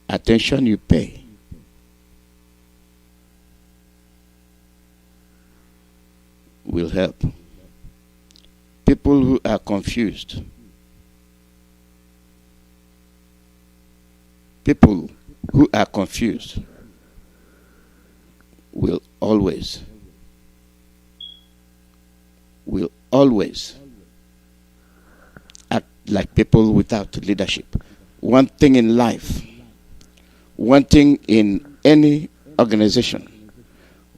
attention you pay will help. People who are confused, people who are confused will always act like people without leadership. One thing in life, one thing in any organization,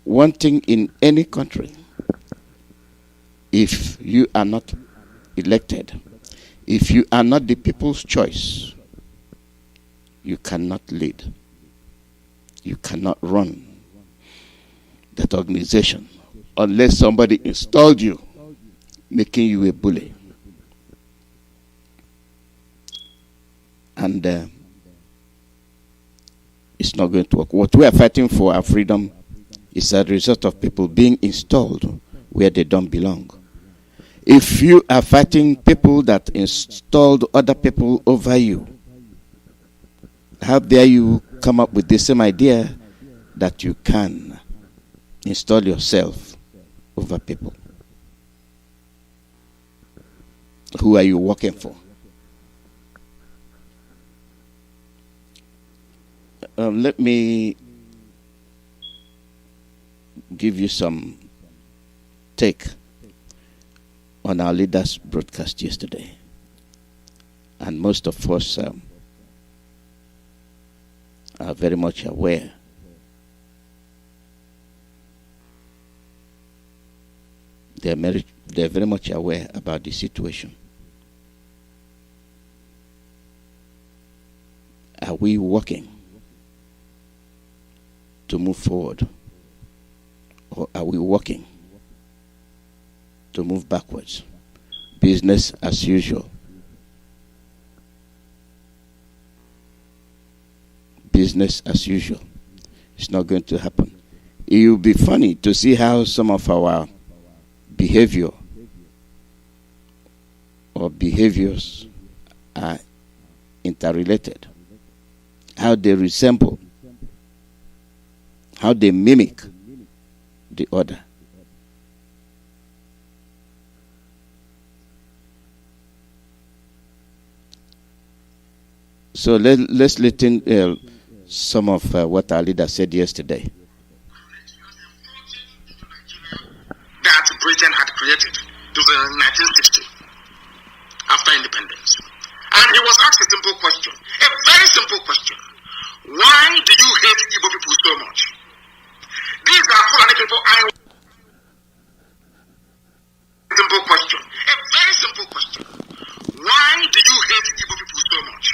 one thing in any country, if you are not elected, if you are not the people's choice, you cannot lead. You cannot run that organization unless somebody installed you, making you a bully. And it's not going to work. What we are fighting for, our freedom, is a result of people being installed where they don't belong. If you are fighting people that installed other people over you, how dare you come up with the same idea that you can install yourself over people? Who are you working for? Let me give you some take on our leaders' broadcast yesterday. And most of us are very much aware they're very much aware about the situation. Are we working to move forward, or are we working to move backwards? Business as usual. Business as usual. It's not going to happen. It will be funny to see how some of our behavior or behaviors are interrelated. How they resemble, how they mimic the other. So let's listen some of what our leader said yesterday. That Britain had created to the 1960 after independence. And he was asked a simple question, a very simple question. Why do you hate Igbo people so much? These are Fulani people. Simple question, a very simple question. Why do you hate Igbo people so much?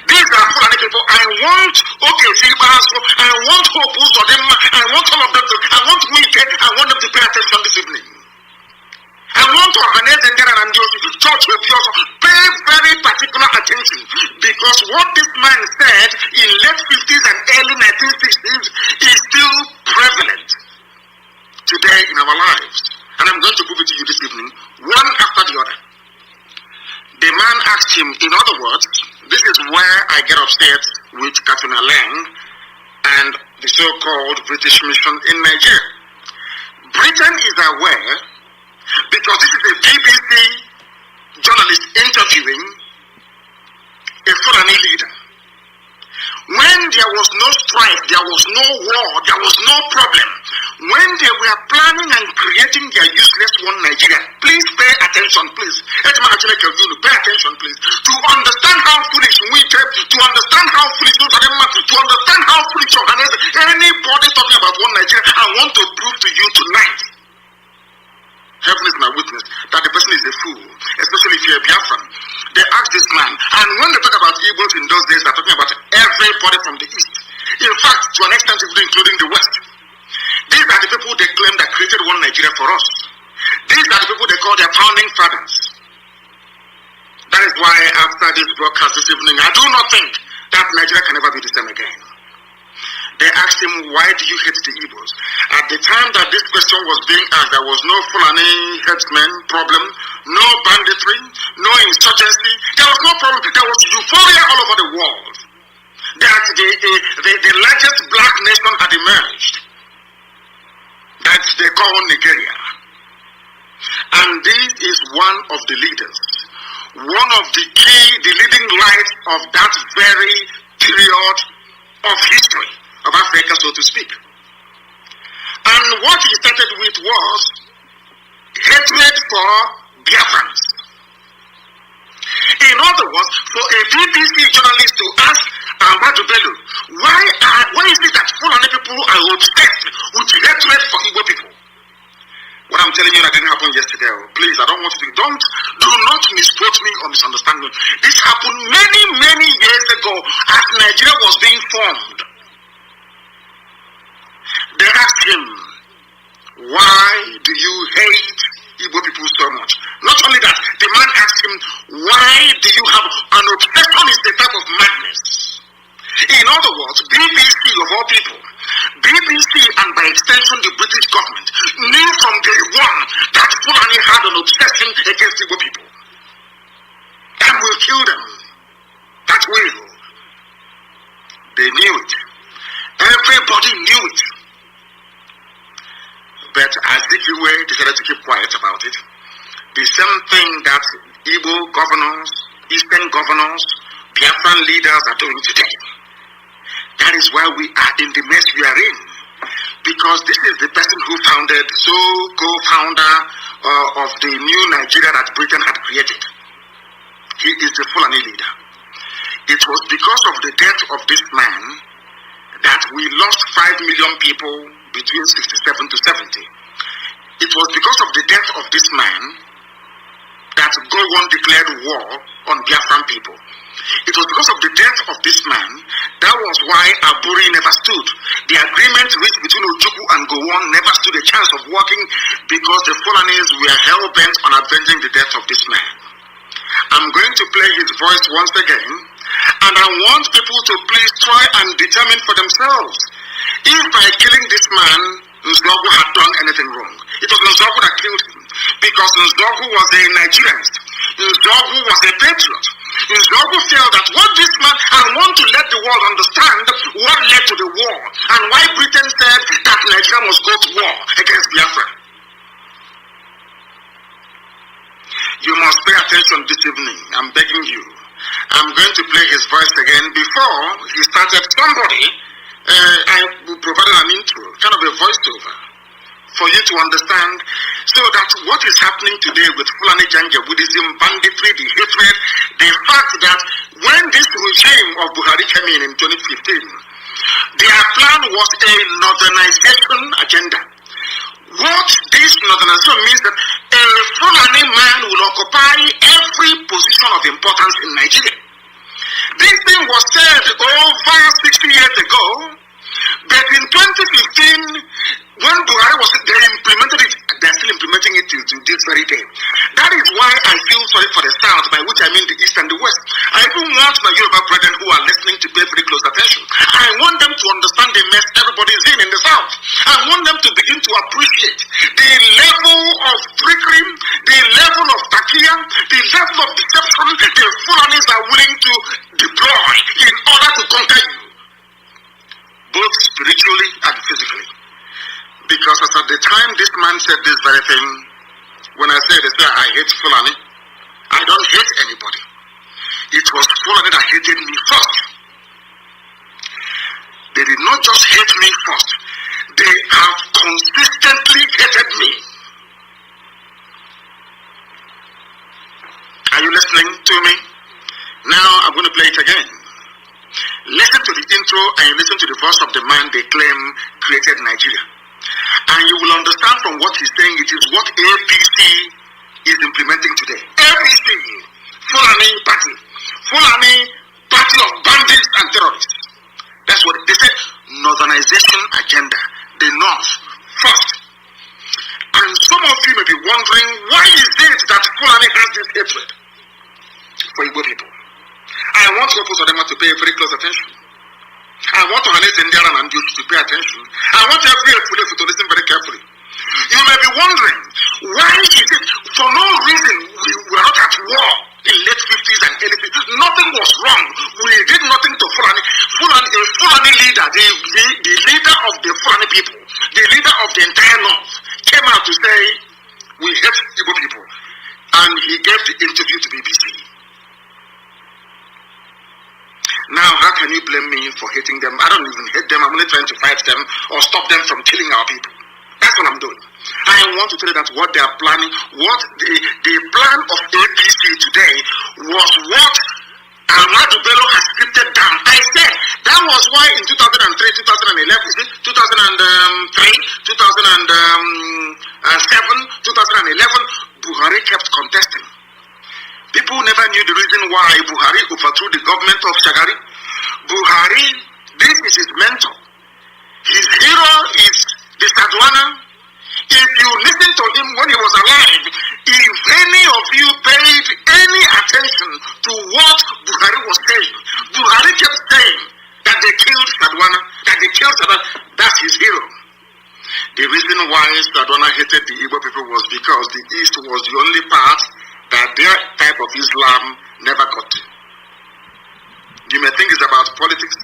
These are Fulani people. I want I want Hope, I want all of them to, I want Wike, I want them to pay attention this evening. I want Ohanes and General and Church will be also pay very particular attention, because what this man said in late 50s and early 1960s is still prevalent today in our lives. And I'm going to prove it to you this evening, one after the other. The man asked him, in other words, this is where I get upset with Katrina Lang and the so-called British mission in Nigeria. Britain is aware, because this is a BBC journalist interviewing a Fulani leader. When there was no strife, there was no war, there was no problem. When they were planning and creating their useless one Nigeria, please pay attention, please. Pay attention, please. To understand how foolish we take, to understand how foolish to understand how foolish anybody talking about one Nigeria, I want to prove to you tonight. Heaven is my witness that the person is a fool, especially if you're a Biafran. They asked this man, and when they talk about Igbos in those days, they're talking about everybody from the East. In fact, to an extent, including the West. These are the people they claim that created one Nigeria for us. These are the people they call their founding fathers. That is why after this broadcast this evening, I do not think that Nigeria can ever be the same again. They asked him, why do you hate the Igbos? At the time that this question was being asked, there was no Fulani headsman problem, no banditry, no insurgency. There was no problem. There was euphoria all over the world. that the largest black nation had emerged, that they call Nigeria. And this is one of the leaders, one of the leading lights of that very period of history of Africa, so to speak. And what he started with was hatred for Biafrans. In other words, for a BBC journalist to ask Ahmadu Bello, why is it that Fulani people are obsessed with hatred for Igbo people? What I'm telling you that didn't happen yesterday. Please, I don't want you to do not misquote me or misunderstand me. This happened many, many years ago as Nigeria was being formed. They asked him, why do you hate Igbo people so much? Not only that, the man asked him, why do you have an obsession is the type of madness? In other words, BBC of all people, BBC and by extension the British government knew from day one that Fulani had an obsession against Igbo people and will kill them. That will. They knew it. Everybody knew it. But Azikiwe decided to keep quiet about it. The same thing that Igbo governors, Eastern governors, Biafran leaders are doing today. That is why we are in the mess we are in. Because this is the person who founded, co-founder of the new Nigeria that Britain had created. He is the Fulani leader. It was because of the death of this man that we lost 5 million people between 67 to 70. It was because of the death of this man that Gowon declared war on Biafran people. It was because of the death of this man, that was why Aburi never stood. The agreement reached between Ojukwu and Gowon never stood a chance of working because the Fulanis were hell-bent on avenging the death of this man. I'm going to play his voice once again, and I want people to please try and determine for themselves if by killing this man, Nzogu had done anything wrong. It was Nzogu that killed him, because Nzogu was a Nigerianist. Nzogu was a patriot. Nzogu felt that what this man, I want to let the world understand what led to the war, and why Britain said that Nigeria must go to war against Biafra. You must pay attention this evening, I'm begging you. I'm going to play his voice again. Before he started, I provided an intro, kind of a voiceover, for you to understand, so that what is happening today with Fulani Janja Buddhism, banditry, the hatred, the fact that when this regime of Buhari came in 2015, their plan was a Northernization agenda. What this Northernization means that a Fulani man will occupy every position of importance in Nigeria. This thing was said over 60 years ago, but in 2015, when Buhari was, they implemented it, they're still implementing it to this very day. That is why I feel sorry for the South, by which I mean the East and the West. I even want my Yoruba brethren who are listening to pay very close attention. I want them to understand the mess everybody is in the South. I want them to begin to appreciate the level of trickery, the level of takia, the level of deception the Fulanis are willing to deploy in order to conquer you, both spiritually and physically. Because as at the time this man said this very thing, when I said I hate Fulani, I don't hate anybody. It was Fulani that hated me first. They did not just hate me first, they have consistently hated me. Are you listening to me? Now I'm going to play it again. Listen to the intro and listen to the verse of the man they claim created Nigeria. And you will understand from what he's saying, it is what APC is implementing today. APC, Fulani Party of bandits and terrorists. That's what they said, Northernization agenda, the North first. And some of you may be wondering, why is it that Fulani has this hatred for Igbo people? I want Opus Odema to pay very close attention. I want Ohanes Ndiaran and Duke to pay attention. I want every Efulefu to listen very carefully. You may be wondering, why is it, for no reason, we were not at war in late 50s and early 50s. Nothing was wrong. We did nothing to to Fulani, a Fulani leader, the leader of the Fulani people, the leader of the entire North, came out to say, we hate Igbo people. And he gave the interview to BBC. Now, how can you blame me for hating them? I don't even hate them. I'm only trying to fight them or stop them from killing our people. That's what I'm doing. I want to tell you that what they are planning, what the plan of APC today was what Ahmadu Bello has scripted down. I said that was why in 2003, 2011, 2003, 2007, 2011, Buhari kept contesting. People never knew the reason why Buhari overthrew the government of Shagari. Buhari, this is his mentor. His hero is the Sadwana. If you listen to him when he was alive, if any of you paid any attention to what Buhari was saying, Buhari kept saying that they killed Sadwana, that they killed Sadwana. That's his hero. The reason why Sadwana hated the Igbo people was because the East was the only part that their type of Islam never got to. You may think it's about politics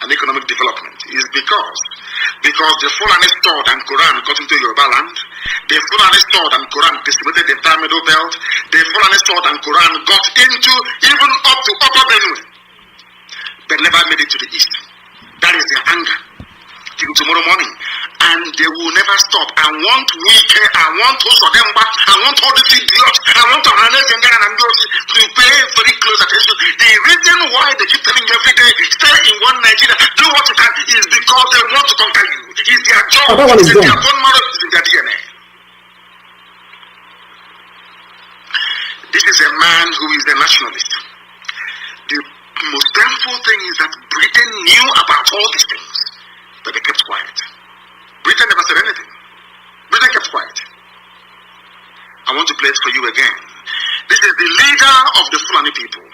and economic development. It's because the Fulani sword and Quran got into Yoruba land, the Fulani sword and Quran distributed the entire Middle Belt, the Fulani sword and Quran got into even up to Upper Benue, but never made it to the East. That is their anger. Till tomorrow morning. And they will never stop. I want Wike, I want Osodemba, I want all these idiots, I want Northernization to pay very close attention. The reason why they keep telling you every day, stay in one Nigeria, do what you can, is because they want to conquer you. It's their job, it's their bone marrow, it's in their DNA. This is a man who is a nationalist. The most painful thing is that Britain knew about all these things, but they kept quiet. Britain never said anything. Britain kept quiet. I want to play it for you again. This is the leader of the Fulani people.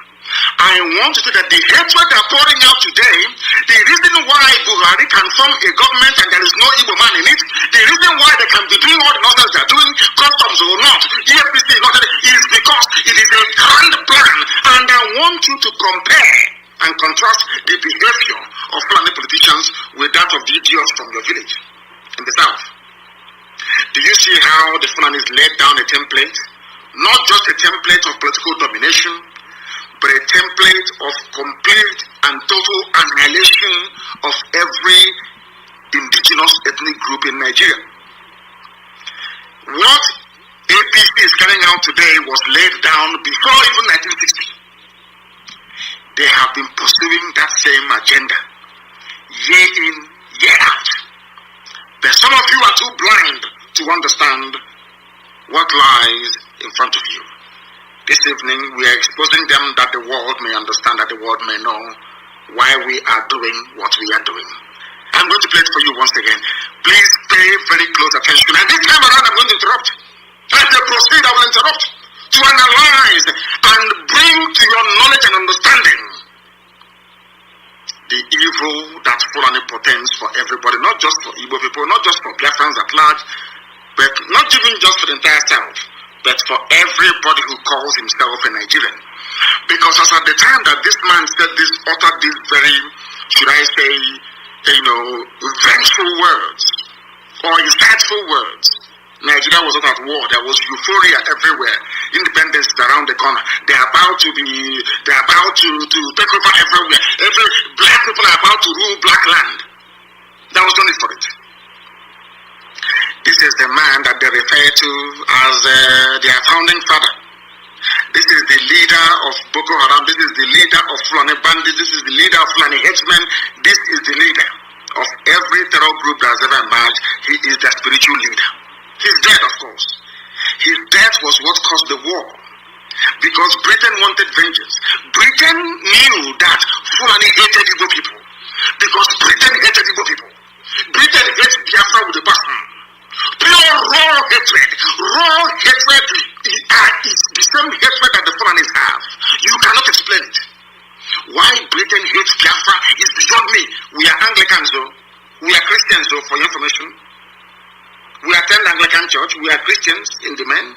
I want to say that the hatred they are pouring out today, the reason why Buhari can form a government and there is no Igbo man in it, the reason why they can be doing all the nonsense they are doing, customs or not, EFCC not, is because it is a grand plan. And I want you to compare and contrast the behavior of Fulani politicians with that of the idiots from your village in the south. Do you see how the Fulanis laid down a template? Not just a template of political domination, but a template of complete and total annihilation of every indigenous ethnic group in Nigeria. What APC is carrying out today was laid down before even 1960. They have been pursuing that same agenda, year in, year out. But some of you are too blind to understand what lies in front of you. This evening, we are exposing them that the world may understand, that the world may know why we are doing what we are doing. I'm going to play it for you once again. Please pay very close attention. And this time around, I'm going to interrupt. As they proceed, I will interrupt to analyze and bring to your knowledge and understanding the evil that Fulani portends for everybody, not just for Igbo people, not just for Biafrans at large, but not even just for the entire South, but for everybody who calls himself a Nigerian. Because as at the time that this man said this, uttered these very, should I say, vengeful words, or insightful words, Nigeria was not at war. There was euphoria everywhere. Independence is around the corner. They're about to take over everywhere. Every black people are about to rule black land. That was done it for it. This is the man that they refer to as their founding father. This is the leader of Boko Haram. This is the leader of Fulani bandits. This is the leader of Fulani headsmen. This is the leader of every terror group that has ever emerged. He is the spiritual leader. He's dead, of course. His death was what caused the war. Because Britain wanted vengeance. Britain knew that Fulani hated Igbo people. Because Britain hated Igbo people. Britain hates Biafra with a passion. Pure raw hatred. Raw hatred is the same hatred that the Fulanis have. You cannot explain it. Why Britain hates Biafra is beyond me. We are Anglicans though. We are Christians though, for your information. We attend Anglican church. We are Christians in the main.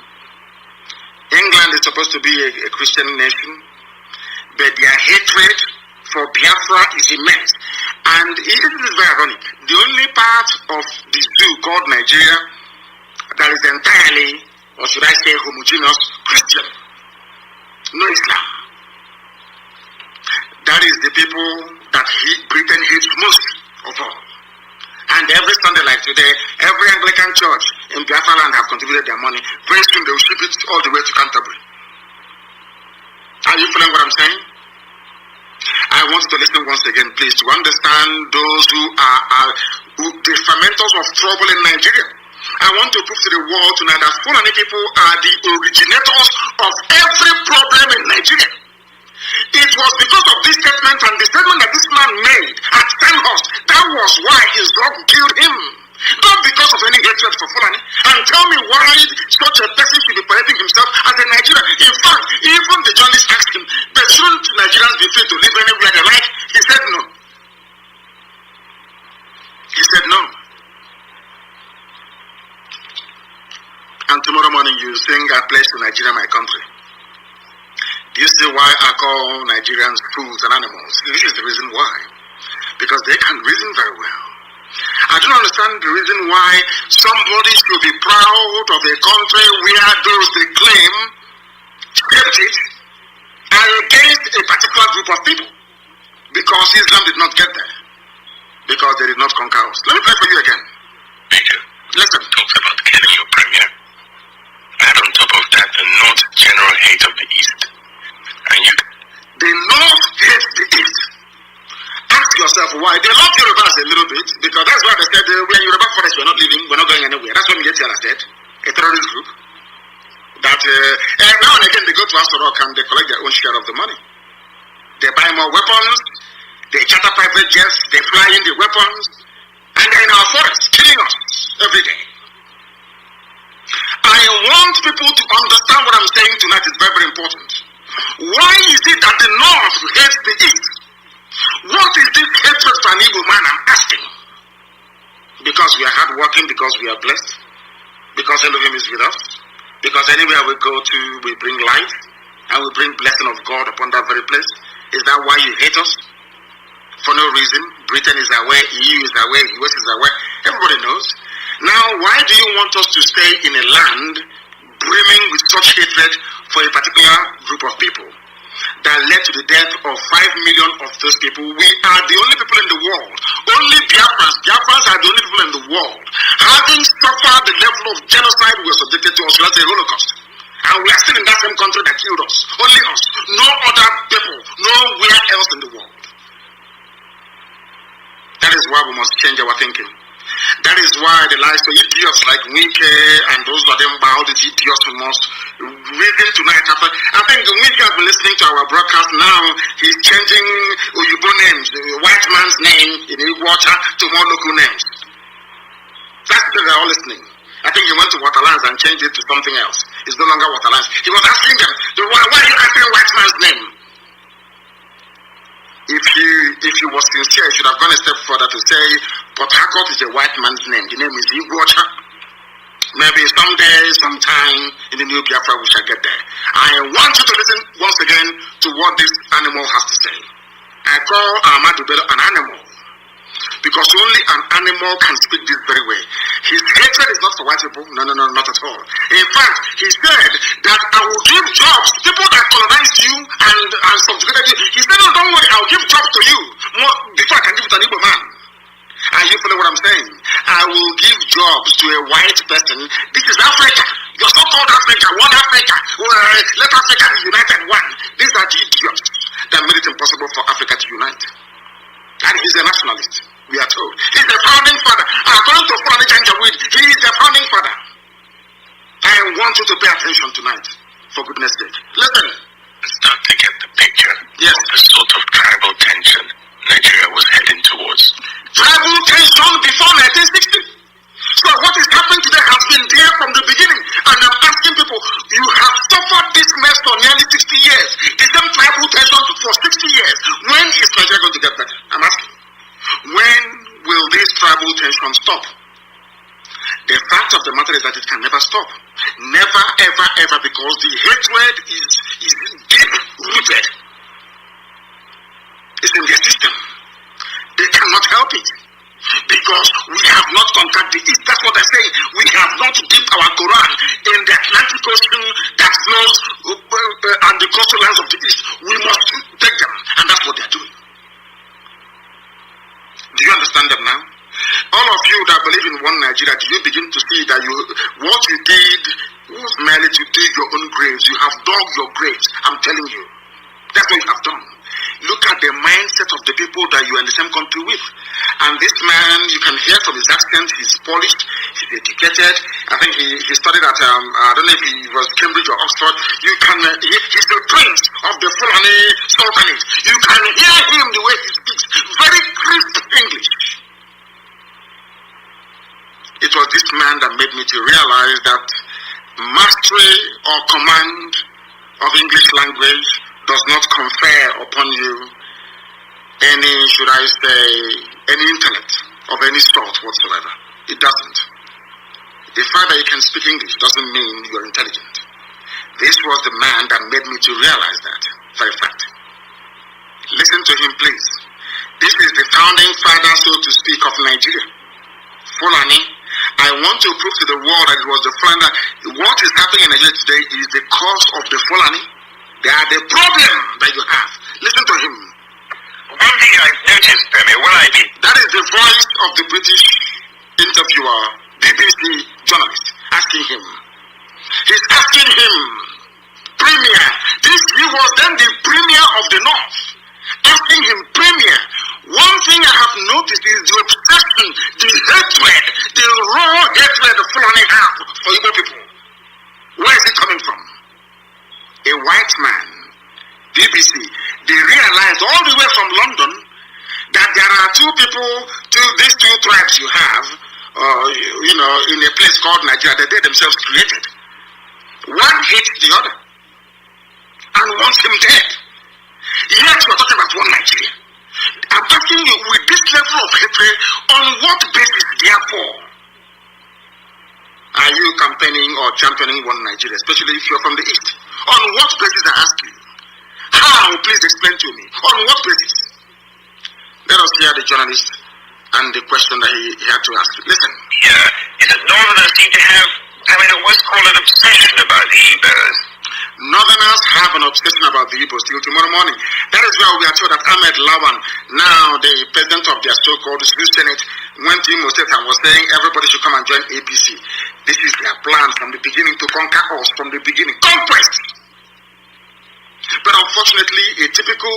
England is supposed to be a Christian nation, but their hatred for Biafra is immense. And it is very ironic. The only part of the zoo called Nigeria that is entirely, or should I say, homogeneous Christian, no Islam. That is the people that Britain hates most of all. And every Sunday like today, every Anglican church in Biafra land have contributed their money. Very soon they will ship it all the way to Canterbury. Are you feeling what I'm saying? I want you to listen once again, please, to understand those who are the fermenters of trouble in Nigeria. I want to prove to the world tonight that Fulani people are the originators of every problem in Nigeria. It was because of this statement and the statement that this man made at Sandhurst, that was why his dog killed him. Not because of any hatred for Fulani. And tell me why such a person should be parading himself as a Nigerian. In fact, even the journalist asked him, but shouldn't Nigerians be free to live anywhere they like? He said no. He said no. And tomorrow morning you sing "I pledge to Nigeria, my country." Do you see why I call Nigerians fools and animals? This is the reason why. Because they can reason very well. I don't understand the reason why somebody should be proud of a country where those they claim shaped it are against a particular group of people. Because Islam did not get there. Because they did not conquer us. Let me play for you again. Major, listen. Talks about killing your premier. Add on top of that the North general hate of the East. And you... The North hates the East. Ask yourself why. They love Yorubas a little bit, because that's why they said, when Yoruba forest, we're not leaving, we're not going anywhere. That's what Military said, a terrorist group. That now and again they go to Asarok and they collect their own share of the money. They buy more weapons, they charter private jets, they fly in the weapons, and they're in our forests, killing us every day. I want people to understand what I'm saying tonight is very, very important. Why is it that the North hates the East? What is this hatred for an evil man? I'm asking. Because we are hardworking, because we are blessed, because Elohim is with us, because anywhere we go to, we bring life, and we bring blessing of God upon that very place. Is that why you hate us? For no reason. Britain is aware, EU is aware, US is aware. Everybody knows. Now, why do you want us to stay in a land brimming with such hatred for a particular group of people that led to the death of 5 million of those people? We are the only people in the world, only Biafrans are the only people in the world having suffered the level of genocide we were subjected to, or should I say Holocaust. And we are still in that same country that killed us. Only us. No other people, nowhere else in the world. That is why we must change our thinking. That is why the likes of idiots like Wike and those of them, all these idiots who must reason tonight. After, I think Wike has been listening to our broadcast now. He's changing Oyibo names, the white man's name in Iguacha to more local names. That's because they're all listening. I think he went to Waterlands and changed it to something else. It's no longer Waterlands. He was asking them, why are you asking white man's name? If he was sincere, he should have gone a step further to say, Port Harcourt is a white man's name. The name is Iguacha. Maybe someday, sometime in the new Biafra, we shall get there. I want you to listen once again to what this animal has to say. I call Ahmadu Bello an animal, because only an animal can speak this very way. His hatred is not for white people. No, not at all. In fact, he said that I will give jobs to people that colonized you and subjugated you. He said, no, don't worry, I'll give jobs to you more before I can give it to an Igbo man. Are you feeling what I'm saying? I will give jobs to a white person. This is Africa. Your so-called Africa, one Africa. Let Africa be united one. These are the idiots that made it impossible for Africa to unite. And he's a nationalist, we are told. He's the founding father. According to Fulani Janjaweed, he is the founding father. I want you to pay attention tonight, for goodness sake. Listen. Start to get the picture of the sort of tribal tension Nigeria was heading towards. Tribal tension before 1960. So what is happening today has been there from the beginning. And I'm asking people, you have suffered this mess for nearly 60 years. The same tribal tension for 60 years. When is Nigeria going to get better? I'm asking. When will this tribal tension stop? The fact of the matter is that it can never stop. Never, ever, ever, because the hatred is deep rooted. It's in their system. They cannot help it. Because we have not conquered the East. That's what I say. We have not dipped our Quran in the Atlantic Ocean that flows and the coastal lands of the East. We must take them. And that's what they're doing. Do you understand them now? All of you that believe in one Nigeria, do you begin to see that what you did was merely to dig your own graves? You have dug your graves. I'm telling you. That's what you have done. Look at the mindset of the people that you are in the same country with. And this man, you can hear from his accent, he's polished, he's educated. I think he studied at, I don't know if he was Cambridge or Oxford. You can, he's the prince of the Fulani Sultanate. You can hear him the way he speaks. Very crisp English. It was this man that made me to realize that mastery or command of English language does not confer upon you any, should I say, any intellect of any sort whatsoever. It doesn't. The fact that you can speak English doesn't mean you're intelligent. This was the man that made me to realize that very fact. Listen to him, please. This is the founding father, so to speak, of Nigeria. Fulani. I want to prove to the world that it was the Fulani. What is happening in Nigeria today is the cause of the Fulani. They are the problem that you have. Listen to him. One thing I've noticed, that is the voice of the British interviewer, BBC journalist, asking him. He's asking him, Premier. He was then the Premier of the North. Asking him, Premier. One thing I have noticed is the obsession, the hatred, the raw hatred the Fulani have for Igbo people. Where is it coming from? A white man, BBC, they realized all the way from London that there are these two tribes you have, in a place called Nigeria that they themselves created. One hates the other and wants him dead. Yet we're talking about one Nigeria. I'm asking you, with this level of hatred, on what basis, therefore, are you campaigning or championing one Nigeria, especially if you're from the East? On what basis, I ask you? How? Please explain to me. On what basis? Let us hear the journalist and the question that he had to ask. Listen. Yeah, is that Northerners seem to have, what's called an obsession about the Igbos. Northerners have an obsession about the Igbos till tomorrow morning. That is why we are told that Ahmed Lawan, now the president of their so-called Senate, went to Imo State and was saying everybody should come and join APC. This is their plan from the beginning to conquer us from the beginning. Conquest! But unfortunately, a typical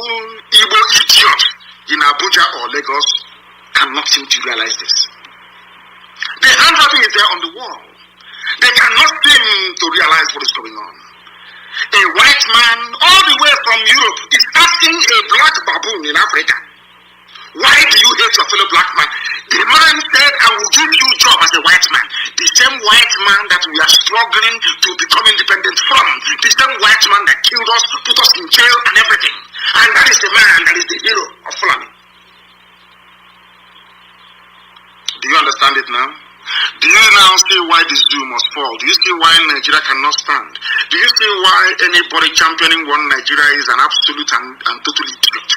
Igbo idiot in Abuja or Lagos cannot seem to realize this. The handwriting is there on the wall. They cannot seem to realize what is going on. A white man all the way from Europe is asking a black baboon in Africa, why do you hate your fellow black man? The man said, I will give you a job as a white man. The same white man that we are struggling to become independent from. The same white man that killed us, put us in jail and everything. And that is the man that is the hero of Fulani. Do you understand it now? Do you now see why the zoo must fall? Do you see why Nigeria cannot stand? Do you see why anybody championing one Nigeria is an absolute and total idiot?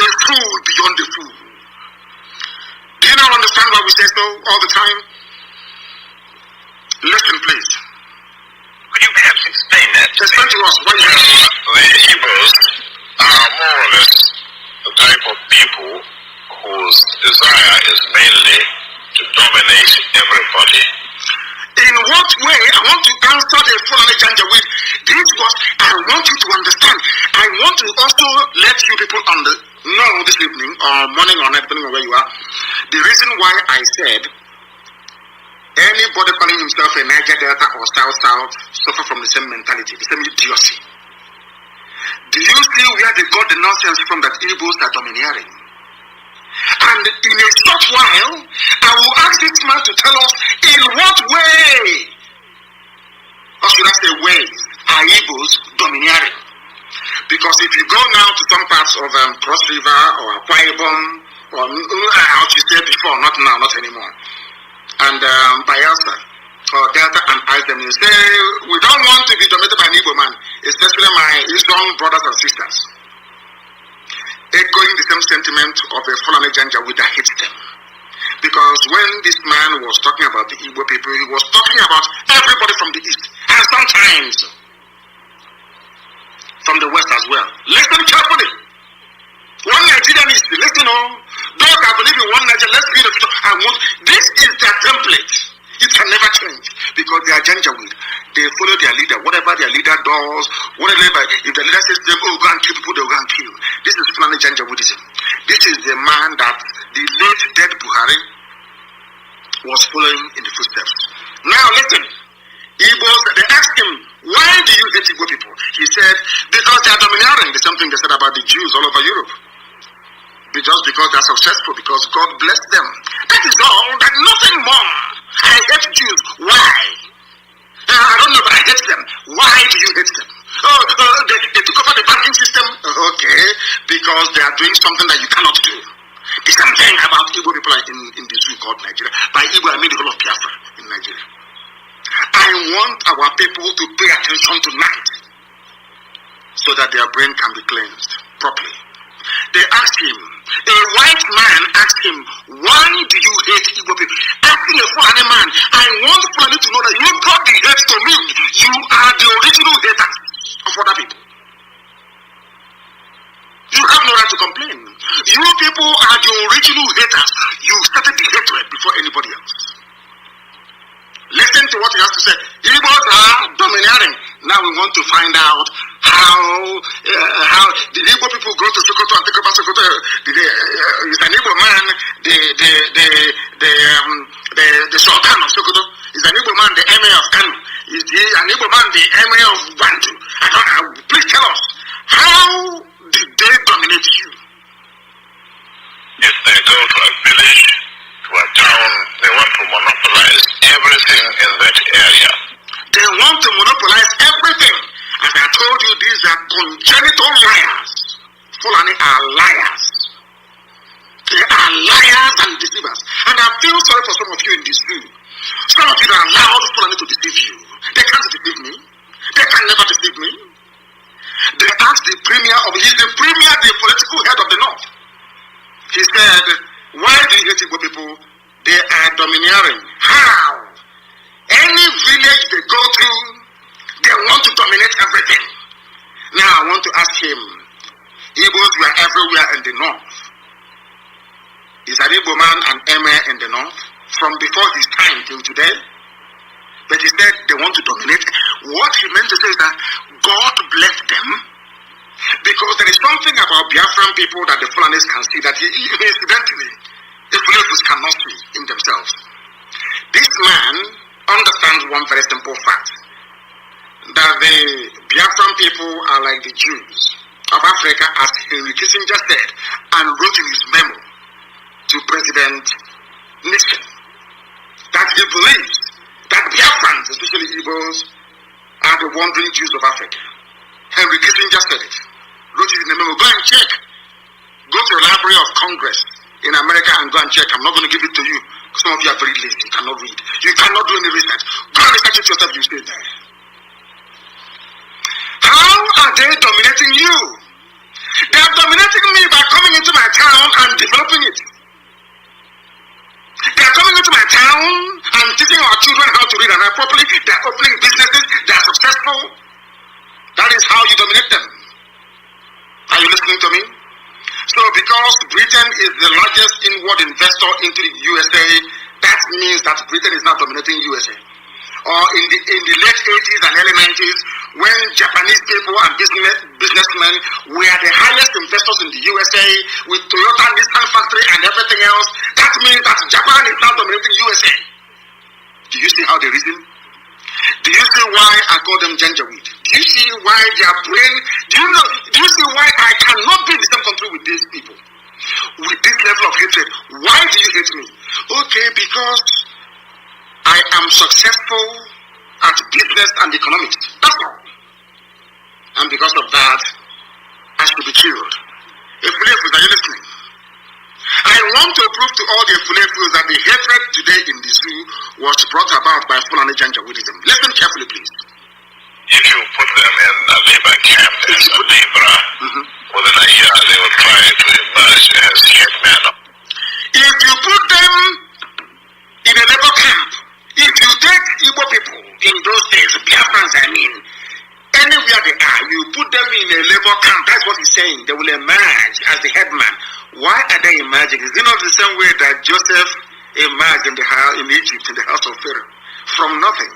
A fool beyond the fool. Do you now understand why we say so all the time? Listen, please. Could you perhaps explain that? Explain to us why you the Igbos are more or less the type of people whose desire is mainly to dominate everybody. In what way? I want to answer the Fulani Janjaweed. This was, I want you to understand. I want to also let you people know this evening, or morning or night, depending on where you are, the reason why I said anybody calling himself a Niger Delta or South suffer from the same mentality, the same idiocy. Do you see where they got the nonsense from that Igbos are domineering? And in a short while, I will ask this man to tell us in what way, or should I say ways, are Igbos domineering? Because if you go now to some parts of Cross River or Akwa Ibom, or how you said before, not now, not anymore, and Biafra or Delta, and ask them, you say, we don't want to be dominated by an Igbo man, especially my young brothers and sisters. echoing the same sentiment of a Fulani Janjaweed that hates them. Because when this man was talking about the Igbo people, he was talking about everybody from the east, and sometimes from the west as well. Listen carefully. One Nigerian is, listen on, though I believe in one Nigeria, let's be the future. This is their template. It can never change because they are Janjaweed. They follow their leader. Whatever their leader does, whatever, if the leader says to them, oh, go and kill people, they'll go and kill. This is Fulani Janjaweedism. This is the man that the late dead Buhari was following in the footsteps. Now listen, Igbos, they asked him, why do you hate Igbo people? He said, because they are domineering. The same thing they said about the Jews all over Europe. Just because they are successful, because God blessed them. That is all. There's nothing more. I hate Jews. Why? I don't know, but I hate them. Why do you hate them? Oh, they took over the banking system. Okay, because they are doing something that you cannot do. The same thing about Igbo people in the zoo called Nigeria. By Igbo, I mean the whole of Biafra in Nigeria. I want our people to pay attention tonight so that their brain can be cleansed properly. They asked him, a white man asked him, why do you hate Igbo people? Asking a Fulani man, I want Fulani to know that you brought the hate to me. You are the original hater of other people. You have no right to complain. You people are the original haters. You started the hatred before anybody else. Listen to what he has to say. Igbos are domineering. Now we want to find out how did Igbo people go to Sokoto and take over Sokoto? Is an Igbo man the Sultan of Sokoto? Is an Igbo man the Emir of Kano? Is an Igbo man the Emir of Bantu? Please tell us, how did they dominate you? If they go to a village, to a town, they want to monopolize everything in that area. They want to monopolize everything. As I told you, these are congenital liars. Fulani are liars. They are liars and deceivers. And I feel sorry for some of you in this room. Some of you are allowed Fulani to deceive you. They can't deceive me. They can never deceive me. They asked the premier he's the premier, the political head of the North. He said, why do you hate Igbo people? They are domineering. How? Any village they go to, they want to dominate everything. Now I want to ask him, Igbos were everywhere in the North. Is an Igbo man an emir in the North? From before his time till today? But he said they want to dominate. What he meant to say is that God bless them, because there is something about Biafran people that the Fulanis can see that incidentally the Fulanis cannot see in themselves. This man understands one very simple fact, that the Biafran people are like the Jews of Africa, as Henry Kissinger said and wrote in his memo to President Nixon, that he believes that Biafrans, especially Igbos, are the wandering Jews of Africa. Henry Kissinger said it, wrote it in the memo. Go and check. Go to the Library of Congress in America and go and check. I'm not going to give it to you. Some of you are very lazy. You cannot read. You cannot do any research. Go and research it yourself. You stay there. How are they dominating you? They are dominating me by coming into my town and developing it. They are coming into my town and teaching our children how to read and write properly. They are opening businesses. They are successful. That is how you dominate them. Are you listening to me? So because Britain is the largest inward investor into the USA, that means that Britain is now dominating USA. Or in the late 80s and early 90s, when Japanese people and businessmen were the highest investors in the USA with Toyota, Nissan factory and everything else, that means that Japan is now dominating USA. Do you see how they reason? Do you see why I call them Janjaweed? Do you see why their brain, do you see why I cannot be in the same country with these people? With this level of hatred. Why do you hate me? Okay, because I am successful at business and economics. That's all. And because of that, I should be killed. Ifulefus, are you listening? I want to prove to all the Ifulefus that the hatred today in the zoo was brought about by Fulani Janjaweedism. Listen carefully, please. If you put them in a labor camp as a laborer, within a year they were trying to emerge as headmen. If you put them in a labor camp, if you take Igbo people in those days, Biafrans, I mean, anywhere they are, you put them in a labor camp, that's what he's saying, they will emerge as the headman. Why are they emerging? Is it not the same way that Joseph emerged in Egypt, in the house of Pharaoh, from nothing,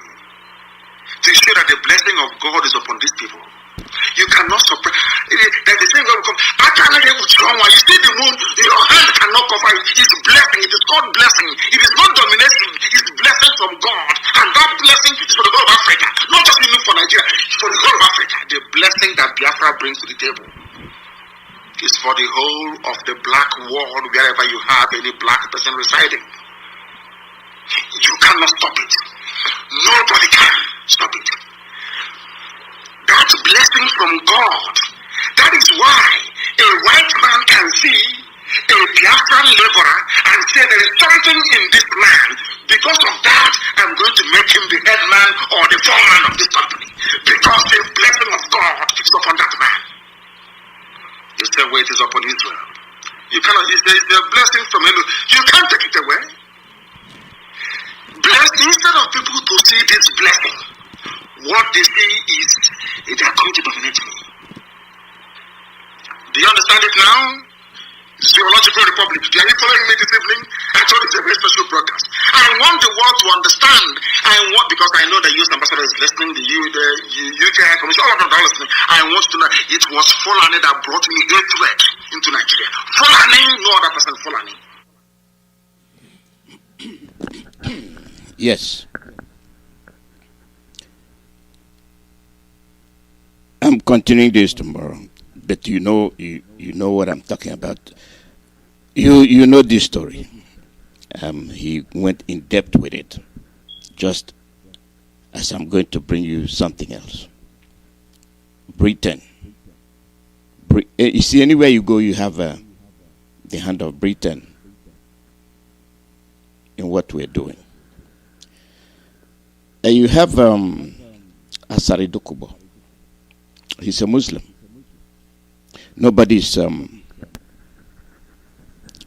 to show that the blessing of God is upon these people? You cannot suppress. That the same God will come. I cannot get with strong one. You see the moon, your hand cannot cover it. It's blessing. It is called blessing. It is not domination. It is blessing from God. And that blessing is for the whole of Africa. Not just even for Nigeria. It's for the whole of Africa. The blessing that Biafra brings to the table is for the whole of the black world, wherever you have any black person residing. You cannot stop it. Nobody can stop it. That's blessing from God. That is why a white man can see a Biafran laborer and say there is something in this man. Because of that, I'm going to make him the head man or the foreman of this company. Because the blessing of God is upon that man. You say, wait, it is upon Israel. You cannot, there is a blessing from him. You can't take it away. Instead of people to see this blessing, what they see is they are going to dominate me. Do you understand it now? Zoological Republic. Are you following me this evening? I told you it's a very special broadcast. I want the world to understand. Because I know the US ambassador is listening, the UK High Commission, all of them are listening. I want you to know it was Fulani that brought me hatred into Nigeria. Fulani, no other person, Fulani. Yes. I'm continuing this tomorrow, but you know what I'm talking about. You know this story. He went in depth with it, just as I'm going to bring you something else. Britain. You see, anywhere you go, you have the hand of Britain in what we're doing. You have Asari Dokubo. He's a Muslim. Nobody's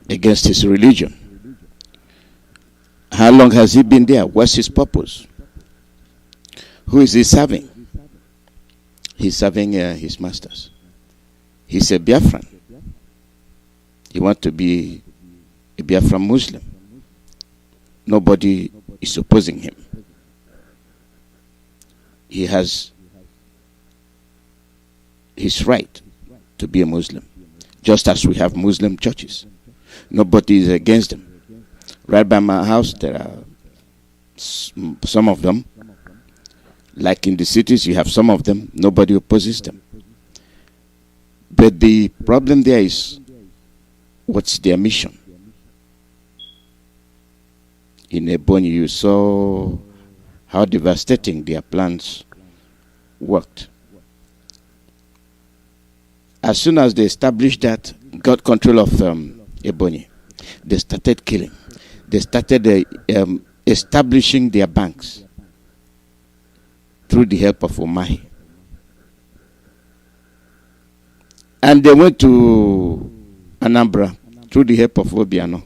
against his religion. How long has he been there? What's his purpose? Who is he serving? He's serving his masters. He's a Biafran. He wants to be a Biafran Muslim. Nobody is opposing him. He has his right to be a Muslim, just as we have Muslim churches. Nobody is against them. Right by my house, there are some of them. Like in the cities, you have some of them. Nobody opposes them. But the problem there is, what's their mission? In Ebonyi, you saw how devastating their plans worked. As soon as they established that, got control of Ebonyi, they started killing. They started establishing their banks through the help of Umahi. And they went to Anambra through the help of Obiano.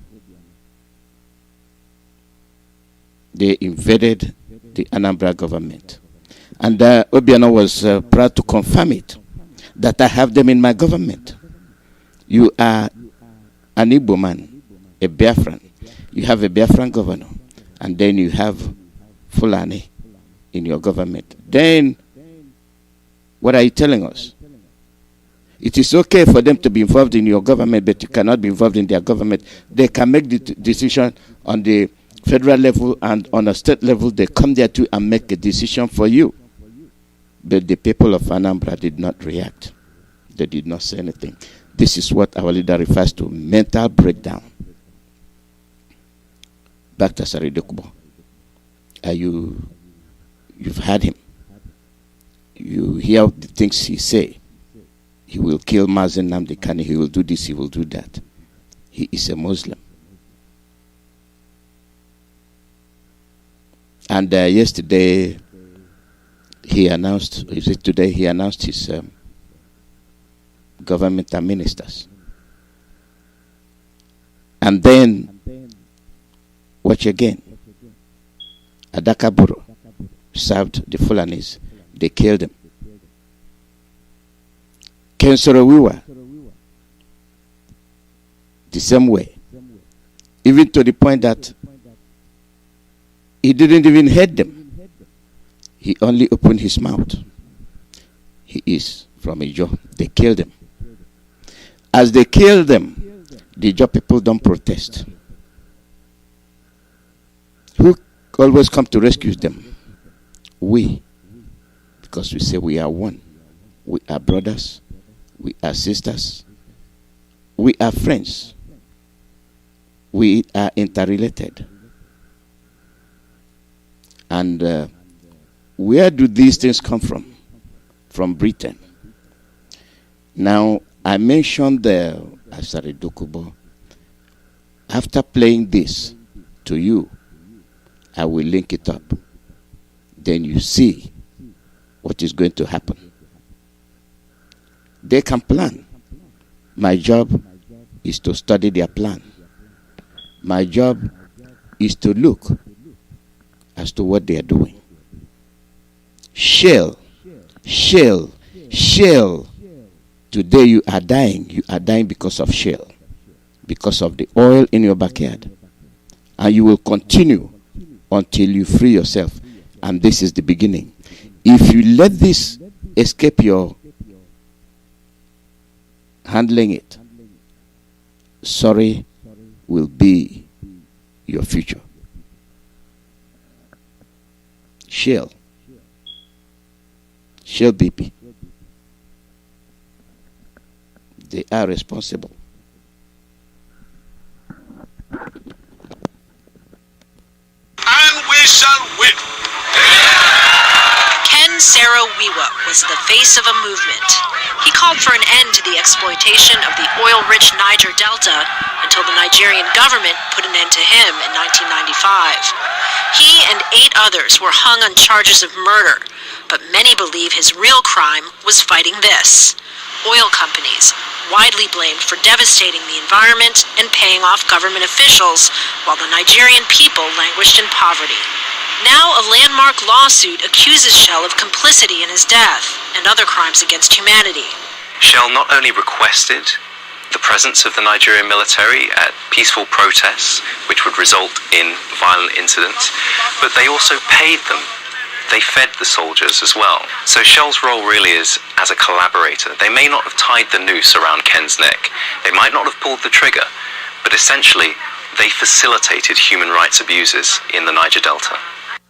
They invaded the Anambra government. And Obiano was proud to confirm it, that I have them in my government. You are an Igbo man, a Biafran. You have a Biafran governor. And then you have Fulani in your government. Then, what are you telling us? It is okay for them to be involved in your government, but you cannot be involved in their government. They can make the decision on the federal level, and on a state level, they come there too and make a decision for you. But the people of Anambra did not react. They did not say anything. This is what our leader refers to, mental breakdown. Back to Asari Dokubo. You've had him. You hear the things he say. He will kill Mazi Nnamdi Kanu. He will do this, he will do that. He is a Muslim. And yesterday, he announced, is it today, he announced his government and ministers. And then, watch again. Adakaburu served the Fulanis. They killed him. Saro-Wiwa, the same way. Even to the point that he didn't even hate them. He only opened his mouth. He is from Ijo. They killed him. As they killed them, the Ijo people don't protest. Who always come to rescue them? We. Because we say we are one. We are brothers. We are sisters. We are friends. We are interrelated. And where do these things come from? From Britain. Now, I mentioned the Asari Dokubo. After playing this to you, I will link it up. Then you see what is going to happen. They can plan. My job is to study their plan. My job is to look as to what they are doing. Shell. Today you are dying. You are dying because of shell. Because of the oil in your backyard. And you will continue until you free yourself. And this is the beginning. If you let this escape your handling it, sorry will be your future. Shell BP. They are responsible. And we shall win. Saro-Wiwa was the face of a movement. He called for an end to the exploitation of the oil-rich Niger Delta until the Nigerian government put an end to him in 1995. He and 8 others were hung on charges of murder, but many believe his real crime was fighting this: oil companies, widely blamed for devastating the environment and paying off government officials while the Nigerian people languished in poverty. Now a landmark lawsuit accuses Shell of complicity in his death and other crimes against humanity. Shell not only requested the presence of the Nigerian military at peaceful protests, which would result in violent incidents, but they also paid them. They fed the soldiers as well. So Shell's role really is as a collaborator. They may not have tied the noose around Ken's neck. They might not have pulled the trigger, but essentially they facilitated human rights abuses in the Niger Delta.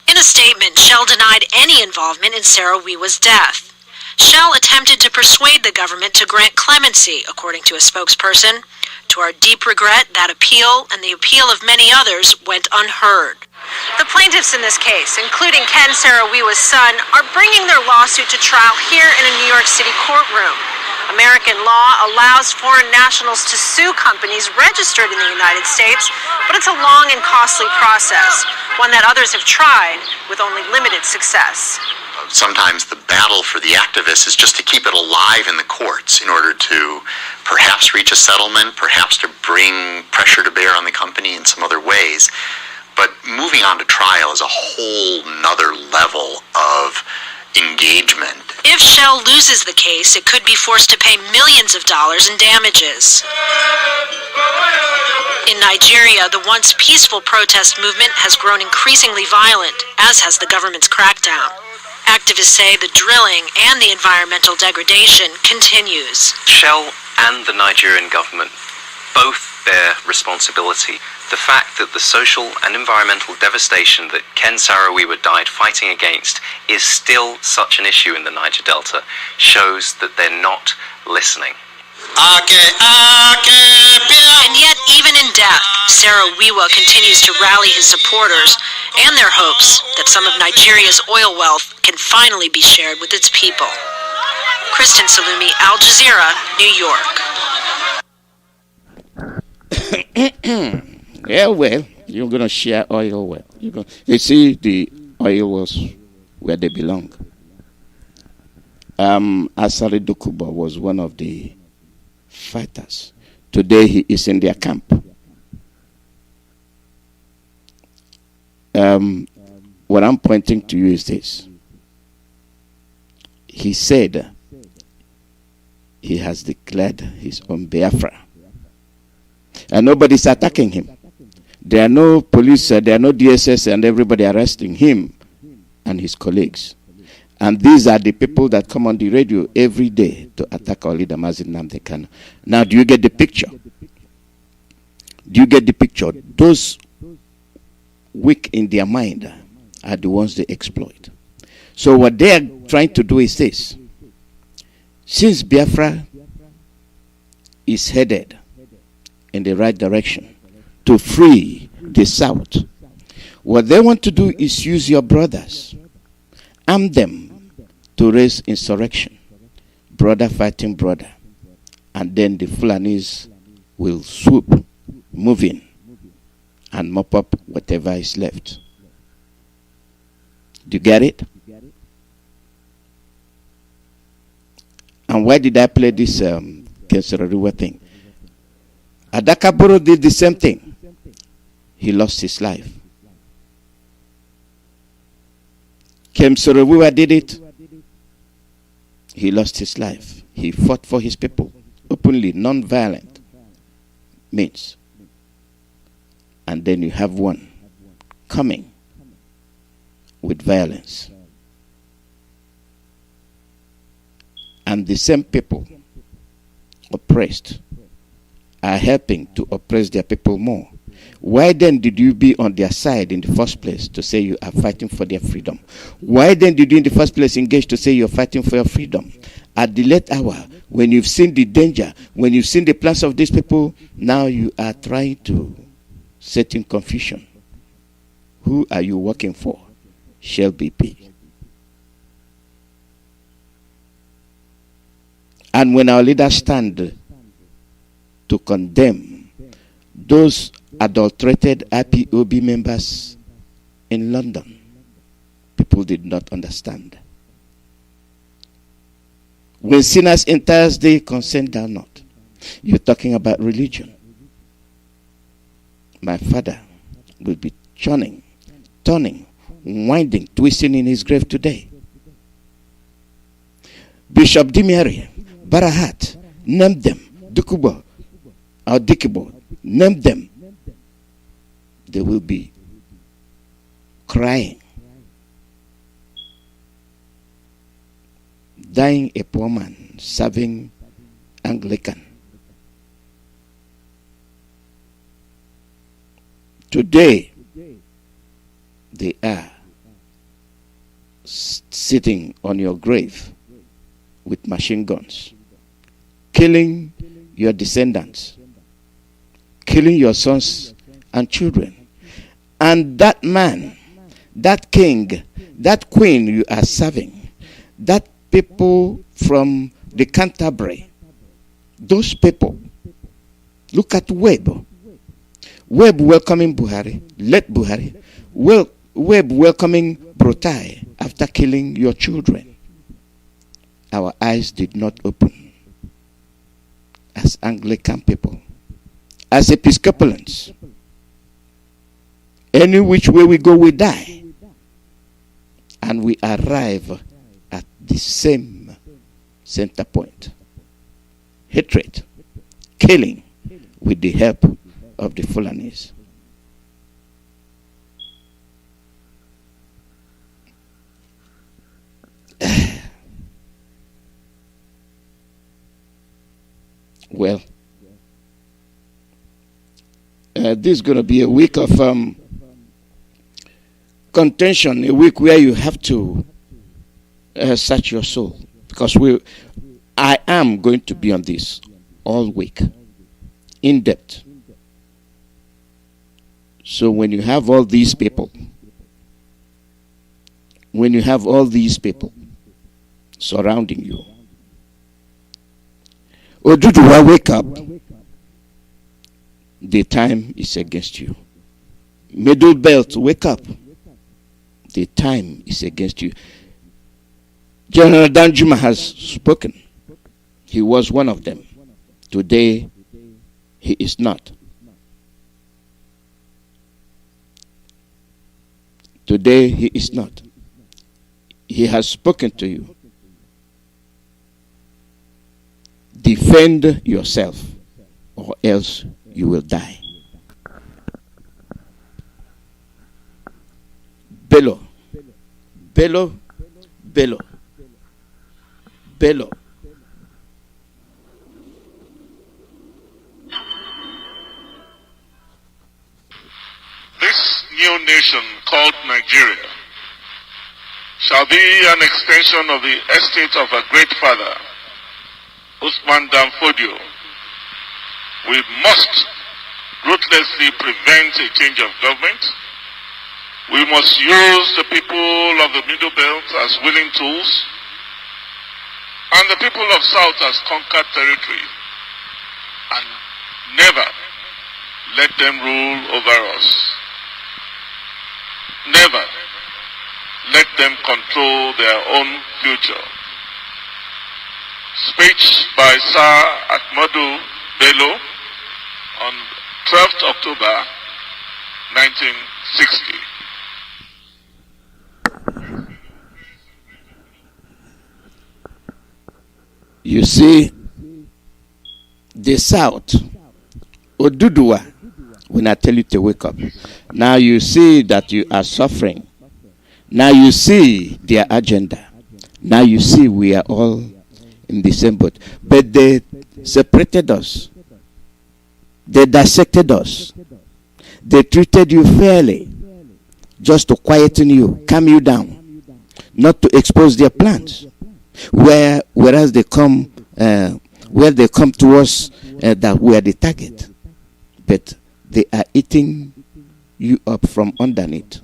In a statement, Shell denied any involvement in Saro-Wiwa's death. Shell attempted to persuade the government to grant clemency, according to a spokesperson. To our deep regret, that appeal and the appeal of many others went unheard. The plaintiffs in this case, including Ken Saro-Wiwa's son, are bringing their lawsuit to trial here in a New York City courtroom. American law allows foreign nationals to sue companies registered in the United States, but it's a long and costly process, one that others have tried with only limited success. Sometimes the battle for the activists is just to keep it alive in the courts in order to perhaps reach a settlement, perhaps to bring pressure to bear on the company in some other ways. But moving on to trial is a whole nother level of engagement. If Shell loses the case, it could be forced to pay millions of dollars in damages. In Nigeria, the once peaceful protest movement has grown increasingly violent, as has the government's crackdown. Activists say the drilling and the environmental degradation continues. Shell and the Nigerian government both bear responsibility. The fact that the social and environmental devastation that Ken Saro-Wiwa died fighting against is still such an issue in the Niger Delta shows that they're not listening. And yet, even in death, Saro-Wiwa continues to rally his supporters and their hopes that some of Nigeria's oil wealth can finally be shared with its people. Kristen Salumi, Al Jazeera, New York. Yeah, well, you're going to share oil well. You see, the oil was where they belong. Asari Dokubo was one of the fighters. Today he is in their camp. What I'm pointing to you is this. He said he has declared his own Biafra. And nobody's attacking him. There are no police, there are no DSS, and everybody arresting him and his colleagues. And these are the people that come on the radio every day to attack our leader, Mazi Nnamdi Kanu. Now, do you get the picture? Do you get the picture? Those weak in their mind are the ones they exploit. So what they are trying to do is this. Since Biafra is headed in the right direction to free the South, what they want to do is use your brothers, arm them to raise insurrection, brother fighting brother, and then the Fulanis will swoop, move in, and mop up whatever is left. Do you get it? And why did I play this Saro-Wiwa thing? Adakaboro did the same thing. He lost his life. Saro-Wiwa did it. He lost his life. He fought for his people openly, non-violent means. And then you have one coming with violence. And the same people oppressed are helping to oppress their people more. Why then did you be on their side in the first place to say you are fighting for their freedom? Why then did you in the first place engage to say you're fighting for your freedom? At the late hour, when you've seen the danger, when you've seen the plans of these people, now you are trying to set in confusion. Who are you working for? Shall BP. And when our leaders stand to condemn those adulterated IPOB members in London, people did not understand. When sinners enter, they consent thou not. You're talking about religion. My father will be turning, winding, twisting in his grave today. Bishop Dimiari, Barahat, name them, Dukubo, or Dikibo, name them. They will be crying, dying a poor man, serving Anglican. Today, they are sitting on your grave with machine guns, killing your descendants, killing your sons and children. And that man, that king, that queen you are serving, that people from the Canterbury, those people, look at Webb. Webb welcoming Buhari, let Buhari. Webb welcoming Brutai after killing your children. Our eyes did not open as Anglican people, as Episcopalians. Any which way we go, we die. And we arrive at the same center point. Hatred, killing with the help of the Fulanis. Well, this is going to be a week of contention, a week where you have to search your soul, because I am going to be on this all week, in depth. So when you have all these people, surrounding you, Oduduwa, wake up. The time is against you. Middle Belt, wake up. The time is against you. General Danjuma has spoken. He was one of them. Today, he is not. Today, he is not. He has spoken to you. Defend yourself, or else you will die. Bello, bello, bello, bello. This new nation called Nigeria shall be an extension of the estate of our great father, Usman Dan Fodio. We must ruthlessly prevent a change of government. We must use the people of the Middle Belt as willing tools and the people of South as conquered territory, and never let them rule over us. Never let them control their own future. Speech by Sir Ahmadu Bello on 12th October 1960. You see, the South, Oduduwa, when I tell you to wake up, now you see that you are suffering. Now you see their agenda. Now you see we are all in the same boat. But they separated us. They dissected us. They treated you fairly, just to quieten you, calm you down, not to expose their plans. Whereas they come, where they come to us, that we are the target, but they are eating you up from underneath.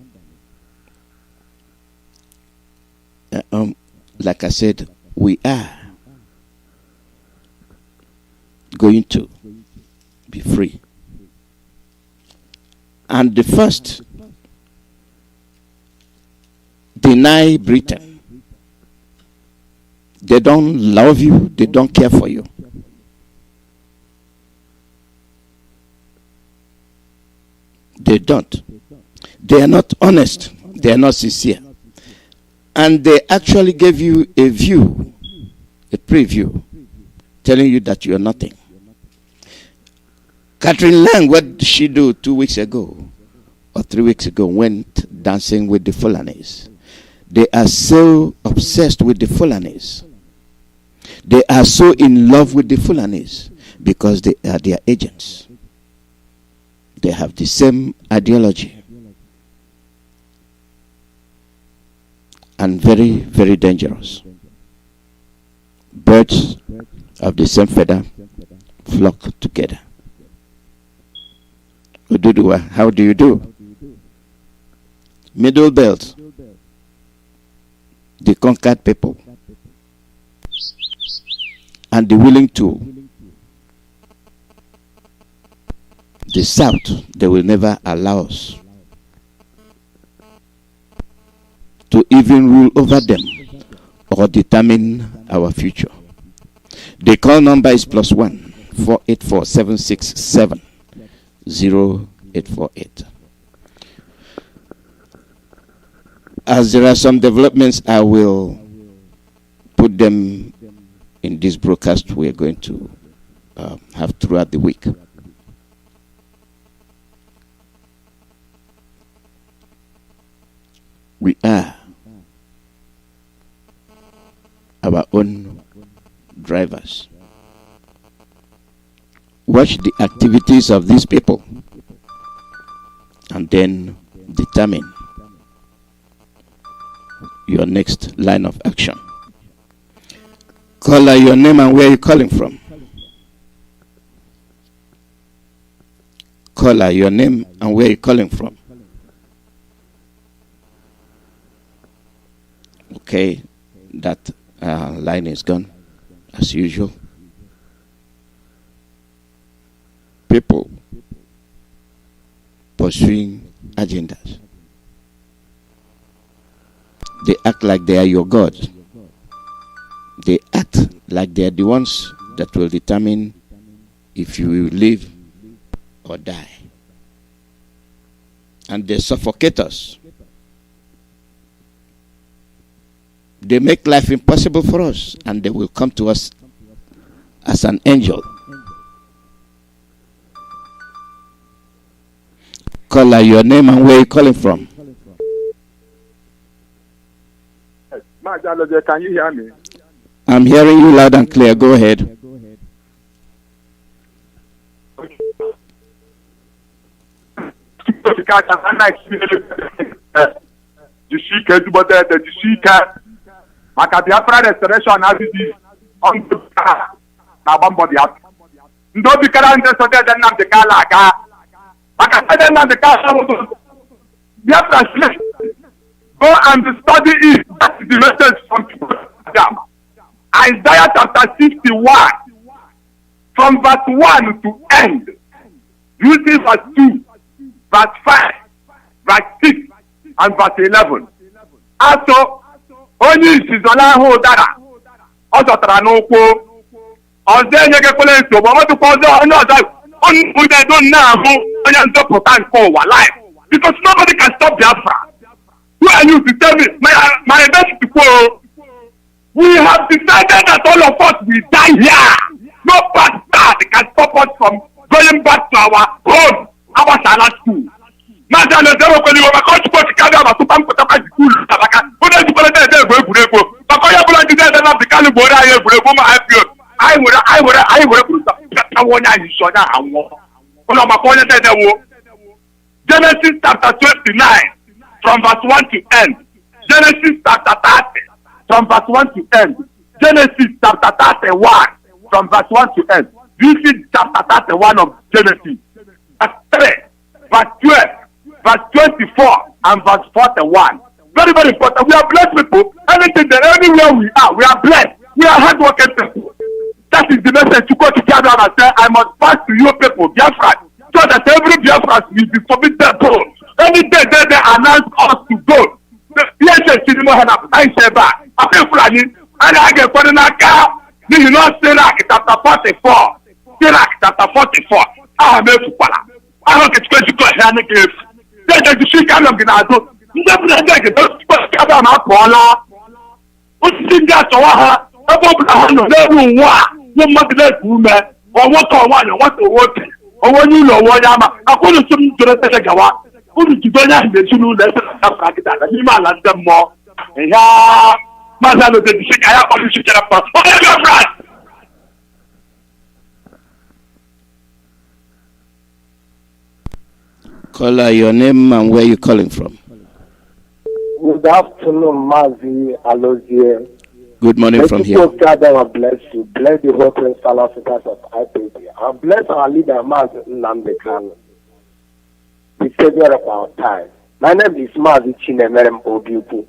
Like I said, we are going to be free. And the first, deny Britain. They don't love you, they don't care for you. They don't. They are not honest, they are not sincere. And they actually gave you a view, a preview, telling you that you are nothing. Catherine Lang, what did she do 2 weeks ago or 3 weeks ago? Went dancing with the Fulanis. They are so obsessed with the Fulanis. They are so in love with the Fulanis because they are their agents. They have the same ideology. And very, very dangerous. Birds of the same feather flock together. Oduduwa, how do you do? Middle Belt, the conquered people, and the willing to. The South, they will never allow us to even rule over them or determine our future. The call number is +1 484 767 0848. As there are some developments, I will put them in this broadcast we are going to have throughout the week. We are our own drivers. Watch the activities of these people and then determine your next line of action. Call your name and where you're calling from. Call your name and where you're calling from. Okay, that line is gone as usual. People pursuing agendas. They act like they are your God. They act like they are the ones that will determine if you will live or die. And they suffocate us. They make life impossible for us, and they will come to us as an angel. Caller, your name and where you calling from? Mazi Alozie, can you hear me? I'm hearing you loud and clear. Go ahead. Maka Biafra restoration abidi on na bombo Biafra. Ndo bikara nde sote de Nnamdi Kanu aga. Maka de Nnamdi Kanu Biafra slave. Go and study it. That's the message from Adam. Isaiah chapter 61 from verse 1 to end. You see verse 2, verse 5, verse 6, and verse 11. Also, onye isizola ahụ ụdara ọ zọtara n'ụkwụ ọzọ enyegekwele nsogbu ọmọdụkwa ọzọ onye ọzọ onye edo na-ahụ onye nzọpụta nke ụwa life because nobody can stop Biafra. Who are you to tell me my best to quote? We have decided that all of us will die here. No bastard can stop us from going back to our home, our Shana school. Mazi Alozie kweli wa makochi kwa kikaga matupa mkutapa school tabaka. Kuna jikole de egwuregwu. Makoya bula jide de Nnamdi Kanu gboro aye egwuregwu ma IPO. Ai were buruta. Ka wonya yiso na anwo. Kuna makoya de wo. Genesis chapter 29 from verse 1 to end. Genesis chapter 30 from verse 1 to end. Genesis chapter 31 from verse 1 to end. You see chapter 31 of Genesis. Verse 3, verse 12, verse 24, and verse 41. Very, very important. We are blessed people. Anything that anywhere we are blessed. We are hardworking people. That is the message to go to Ghana and say, I must pass to you people, Biafra, so that every Biafra will be forbidden to. Any day they announce us to go. Yes, I say back. I feel Fulani, and I get for the Naka. You know, Sirach chapter 44. Sirach chapter 44. I am a Fupala. I don't get to go here and give. Then the she can look in our door. Never get those people on our corner. What's in that to her? Above the one. You must let women or what or one or what to work. Or when you know what I'm a couldn't to the Gawa. Wouldn't you don't have the two lessons of Pakistan? You might let them more. Yeah. Mazi Alozie, the sick I have on the shit up. Caller, your name and where you calling from? Good afternoon, Mazi Alozie. Good morning from here. God will bless you. Bless the whole principal officers of Ipob. And bless our leader, Mazi Nnamdi Kanu, the savior of our time. My name is Mazi Chukwuemeka.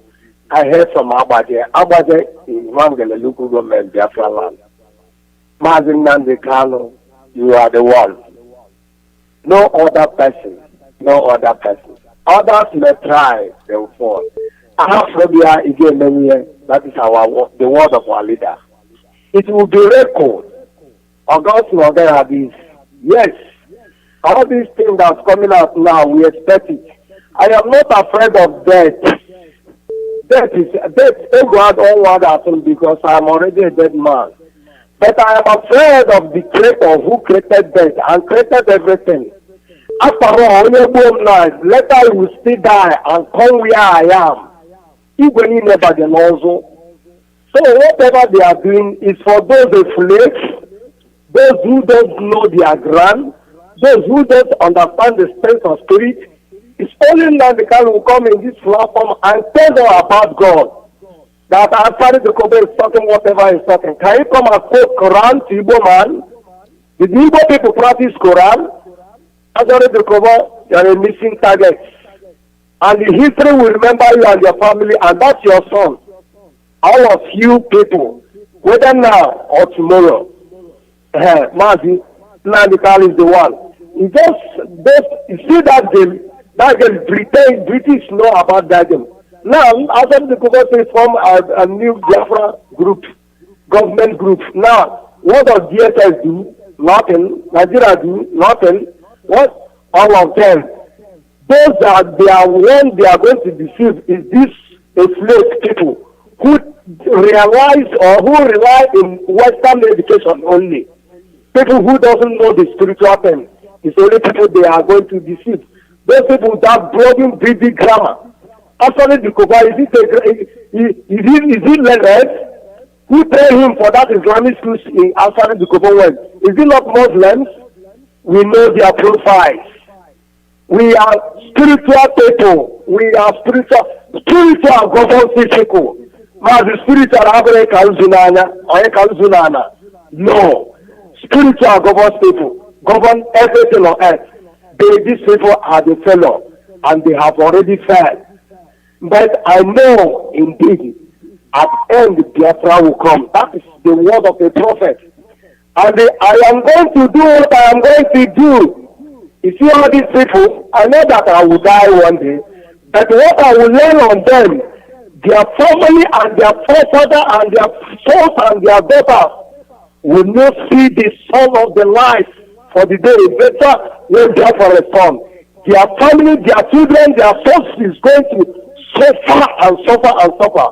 I heard from Abaje. Abaje is Wangele local government, Biafra land. Mazi Nnamdi Kanu, you are the one. No other person. No other person. Others may try, they will fall. I have phobia again many years. That is the word of our leader. It will be record. August Northernization. Yes. All these things that's coming out now, we expect it. I am not afraid of death. Death God all what happened because I am already a dead man. But I am afraid of the creator who created death and created everything. After all, later I will still die and come where I am. Even in never also. So whatever they are doing is for those slaves, those who don't know their ground, those who don't understand the strength of spirit. It's only Nnamdi Kanu will come in this platform and tell them about God. That after the Kobe is talking whatever he's talking. Can you come and quote Quran to Igbo man? Did Igbo people practice Quran? After the Kobe, you are a missing target. And the history will remember you and your family, and that's your son. All of you people, whether now or tomorrow, Mazi Nnamdi Kanu is the one. You see that game. That girl, British know about that game. Now, after the government form a new Biafra group, government group. Now, what does DSS do? nothing. Nigeria do nothing. What? All of them. Those that they are when they are going to deceive is this enslaved people who realize or who rely in Western education only. People who doesn't know the spiritual thing. It's only people they are going to deceive. Those people that broken BB grammar. Actually, the Koba, is it learned? Who trained him for that Islamic schools in outside the Koba world? Is it not Muslims? We know their profiles. We are spiritual people. We are spiritual government people. The spiritual no. Spiritual government people govern everything on earth. These people are the fellow and they have already failed. But I know indeed at the end Biafra will come. That is the word of the prophet. And I am going to do what I am going to do. You see all these people, I know that I will die one day, but what I will learn on them, their family and their forefather and their sons and their daughters will not see the sun of the life for the day. Better when they for a son. Their family, their children, their sons is going to suffer and suffer and suffer.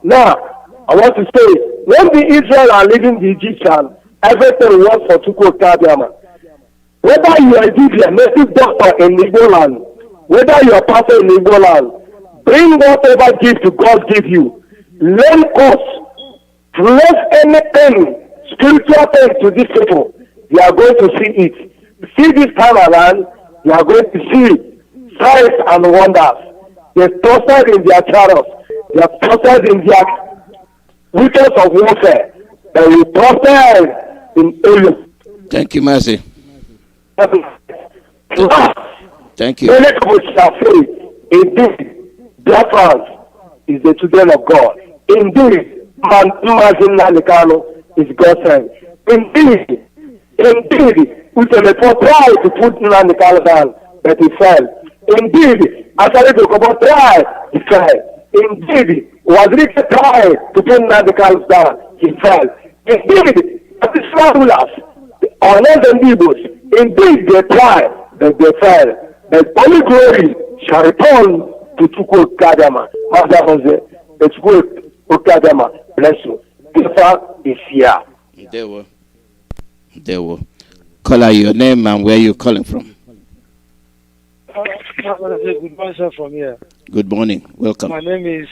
Now, I want to say, when the Israel are leaving the Egyptians, everything was for Chukwuemeka. Whether you are a native doctor in Igbo land, whether you are pastor in Igbo land, bring whatever gift God give you. Learn course. Place anything, spiritual thing to these people. You are going to see it. See this time around, you are going to see signs and wonders. They trusted in their chariots. They are trusted in their weapons of warfare. They will trusted in Elu. Thank you, Mazi. Thank you. Many people shall say, indeed, Biafra is the children of God. Indeed, Mazi Chukwuemeka is God's son. Indeed, Utemefo tried to put Chukwuemeka down, but he fell. Indeed, Asari Dokubo tried, he fell. Indeed, Wazirike tried to put Chukwuemeka down, he fell. Indeed, the rulers, honest and Igbos, indeed they tried, but they fell. But only glory shall return to Chukwuemeka. Chukwuemeka, bless you. Biafra is here. They will. Call out your name and where you calling from. Good morning, sir, from here. Good morning. Welcome. My name is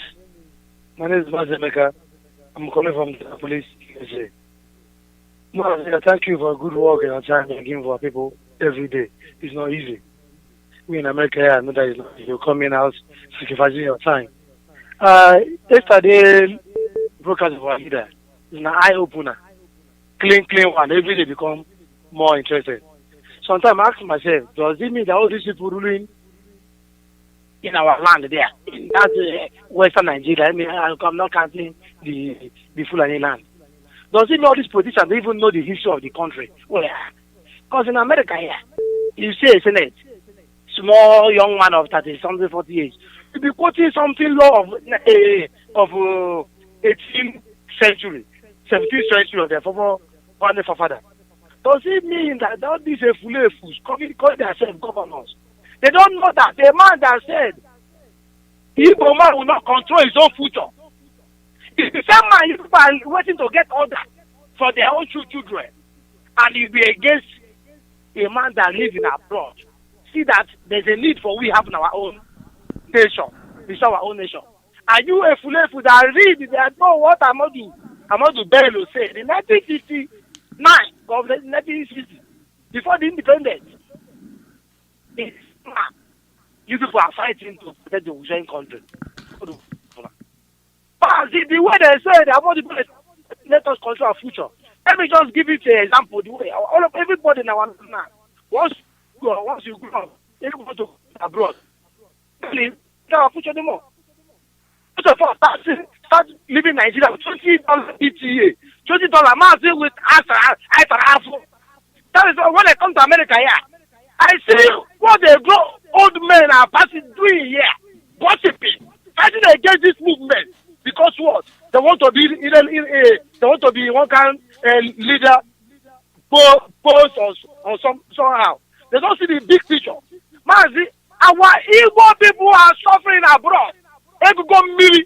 Mazi Chukwuemeka. I'm calling from the police USA. Mazi, thank you for good work and time you're giving for people every day. It's not easy. We in America here, I know that it's not easy. You come in house sacrificing your time. Yesterday, broadcast of our leader is an eye opener. Clean one. Every day become more interested. Sometimes I ask myself, does it mean that all these people ruling in our land there, in that Western Nigeria, I mean, I'm not counting the Fulani land. Does it mean all these politicians don't even know the history of the country? Well, because in America here, you see a Senate, small young man of 30-something, 40 years, you'll be quoting something law of 18th century, 17th century of their former father. Does it mean that all these fools call themselves governors? They don't know that the man that said the Igbo man will not control his own future. It's the same man you are waiting to get order for their own children, and you'll be against a man that lives in abroad. See that there's a need for we have in our own nation. It's our own nation. Are you a fool that read that know what Amadu Bello said in 1959 of the 1960 before the independence? It's you people are fighting to protect the Wushan country. But the way they said about the let us control our future. Let me just give it an example. The way all of everybody in our land, once you grow up, you go to abroad. Please, our future anymore. First of all, start living in Nigeria with $20 ETA. $20 Mazi with after. That is when I come to America here. I see what they grow old men are doing here, gossiping, fighting against this movement. Because what? They want to be they want to be one kind leader, post or somehow. They don't see the big picture. Mazi, our Igbo people are suffering abroad. Every go million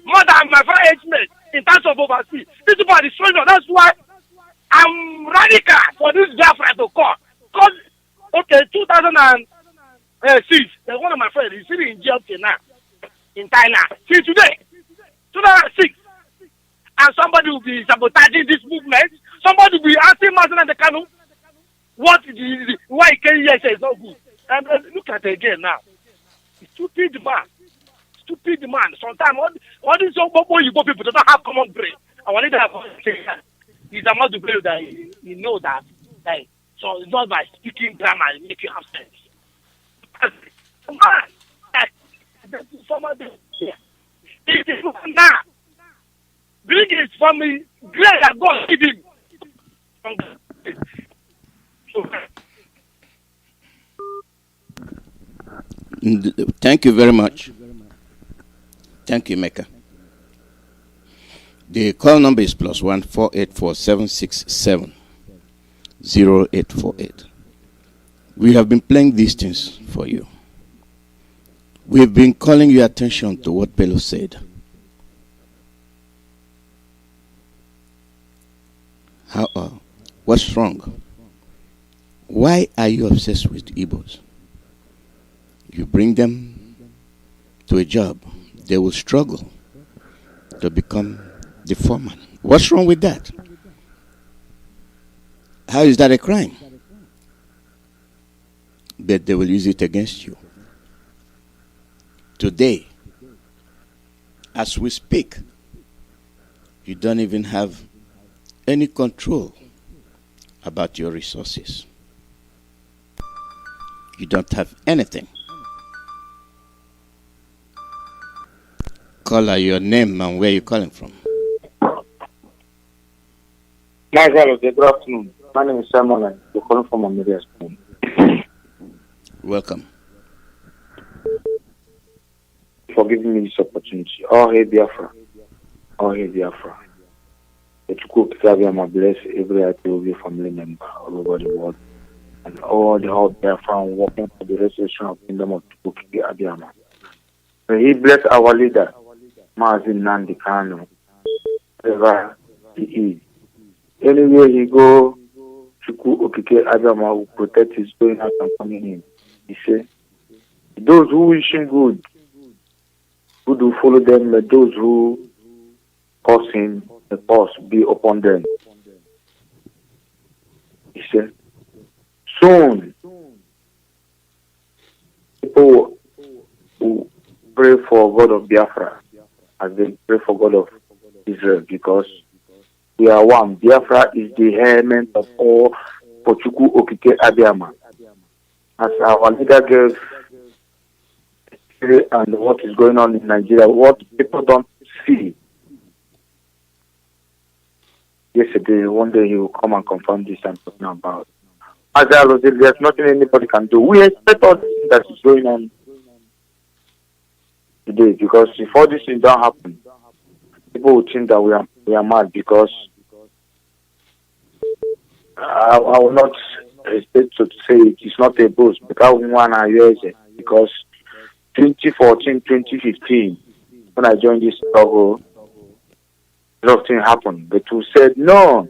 more than my fellow age mates in terms of overseas. These people are destroying us. That's why I'm radical for this Biafra to come. Because, okay, 2006, there's one of my friends, he's sitting in jail till now, in Thailand. See today, 2006. And somebody will be sabotaging this movement. Somebody will be asking Mazi and the Kanu why he can't hear say it's not good. And look at it again now. Stupid man. Stupid man. Sometimes all these Igbo people don't have common brain. I want to have he's about to believe that he know that. Like, so it's not by speaking grammar and make you have sense. Man, somebody it is now. Bring his family, glad that God give him. Thank you very much. Thank you, Mecca. The call number is +1 484 767 0848. We have been playing these things for you. We've been calling your attention to what Bello said. What's wrong? Why are you obsessed with Igbos? You bring them to a job, they will struggle to become the foreman. What's wrong with that? How is that a crime? But they will use it against you. Today, as we speak, you don't even have any control about your resources. You don't have anything. Caller, your name and where you're calling from. Mazi Alozie, good afternoon. My name is Simon and I'm calling from America. Welcome. For giving me this opportunity. All hail Biafra. All hail Biafra. The Chukwuemeka bless every Ipob family member all over the world and all the whole Biafra working for the restoration of the kingdom of Chukwuemeka. May he bless our leader, Mazi Nnamdi Kanu, wherever he is. Anywhere he go, Chukwuemeka will protect his going out and coming in. He said, those who wish him good will follow them, but those who cause him, the cause be upon them. He said, soon, people will pray for God of Biafra as they pray for God of Israel, because we are one. Biafra is the element of all for Chukwuemeka. As our leader gave and what is going on in Nigeria, what people don't see. Yesterday, one day he will come and confirm this I'm talking about. As I was saying, there's nothing anybody can do. We expect all this that is going on today, because if all these things don't happen, people will think that we are mad, because I will not expect to say it is not a boast, because 2014, 2015, when I joined this struggle, a lot of things happened. But we said no.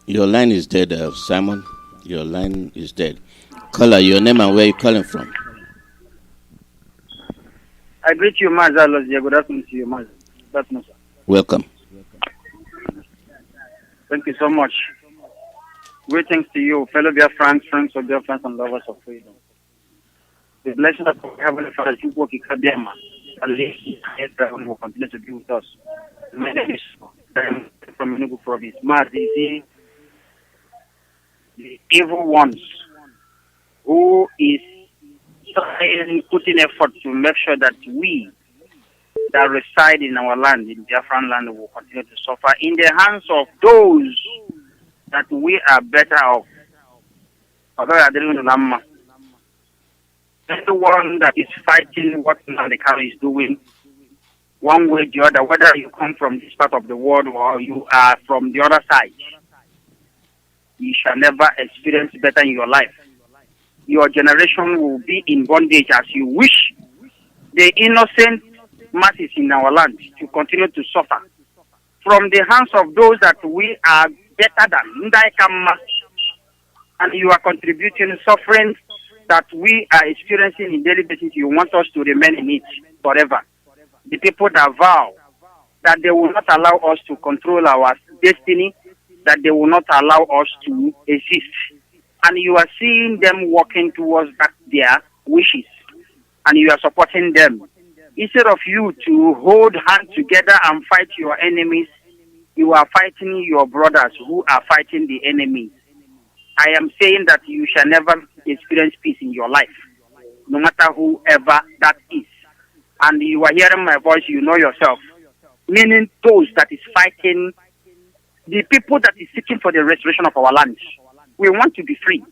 Your line is dead, Simon. Your line is dead. Caller, your name and where you calling from. I greet you, Mazi Alozie. Good afternoon to you, Mazi. Good afternoon, sir. Welcome. Thank you so much. Greetings to you, fellow Biafrans, friends of Biafrans and lovers of freedom. The blessing of Heavenly Father, Chukwuemeka Alozie, will continue to be with us. My name is from Enugu Province. Mazi, the evil ones who is putting effort to make sure that we, that reside in our land, in Biafran land, will continue to suffer in the hands of those that we are better off. Anyone that is fighting what Nandekano is doing, one way or the other, whether you come from this part of the world or you are from the other side, you shall never experience better in your life. Your generation will be in bondage as you wish the innocent masses in our land to continue to suffer from the hands of those that we are better than. And you are contributing suffering that we are experiencing in daily basis. You want us to remain in it forever. The people that vow that they will not allow us to control our destiny, that they will not allow us to exist. And you are seeing them working towards their wishes, and you are supporting them. Instead of you to hold hands together and fight your enemies, you are fighting your brothers who are fighting the enemies. I am saying that you shall never experience peace in your life, no matter whoever that is. And you are hearing my voice, you know yourself. Meaning those that is fighting, the people that is seeking for the restoration of our land. We want to be free.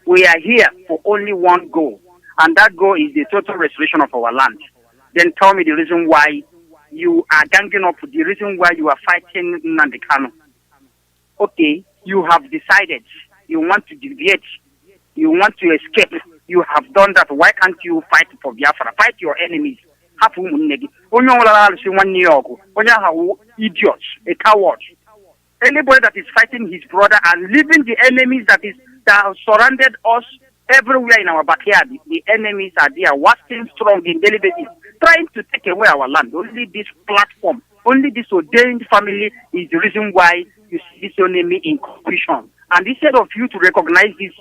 We are here for only one goal, and that goal is the total restoration of our land. Then tell me the reason why you are ganging up, the reason why you are fighting Nandekano. Okay, you have decided you want to deviate, you want to escape, you have done that. Why can't you fight for Biafra? Fight your enemies. Idiots, a coward. Anybody that is fighting his brother and leaving the enemies that have surrounded us everywhere in our backyard, the enemies are there, wasting strong in daily basis, trying to take away our land. Only this platform, only this ordained family is the reason why you see this enemy in confusion. And instead of you to recognize this,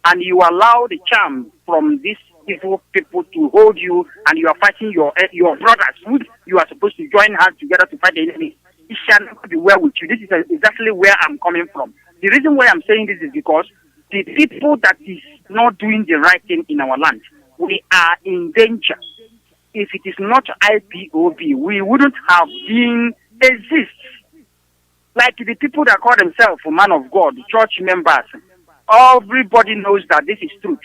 and you allow the charm from these evil people to hold you, and you are fighting your brothers who you are supposed to join hands together to fight the enemy, it shall never be well with you. This is exactly where I'm coming from. The reason why I'm saying this is because the people that is not doing the right thing in our land, we are in danger. If it is not IPOB, we wouldn't have been exist. Like the people that call themselves man of God, church members, everybody knows that this is truth.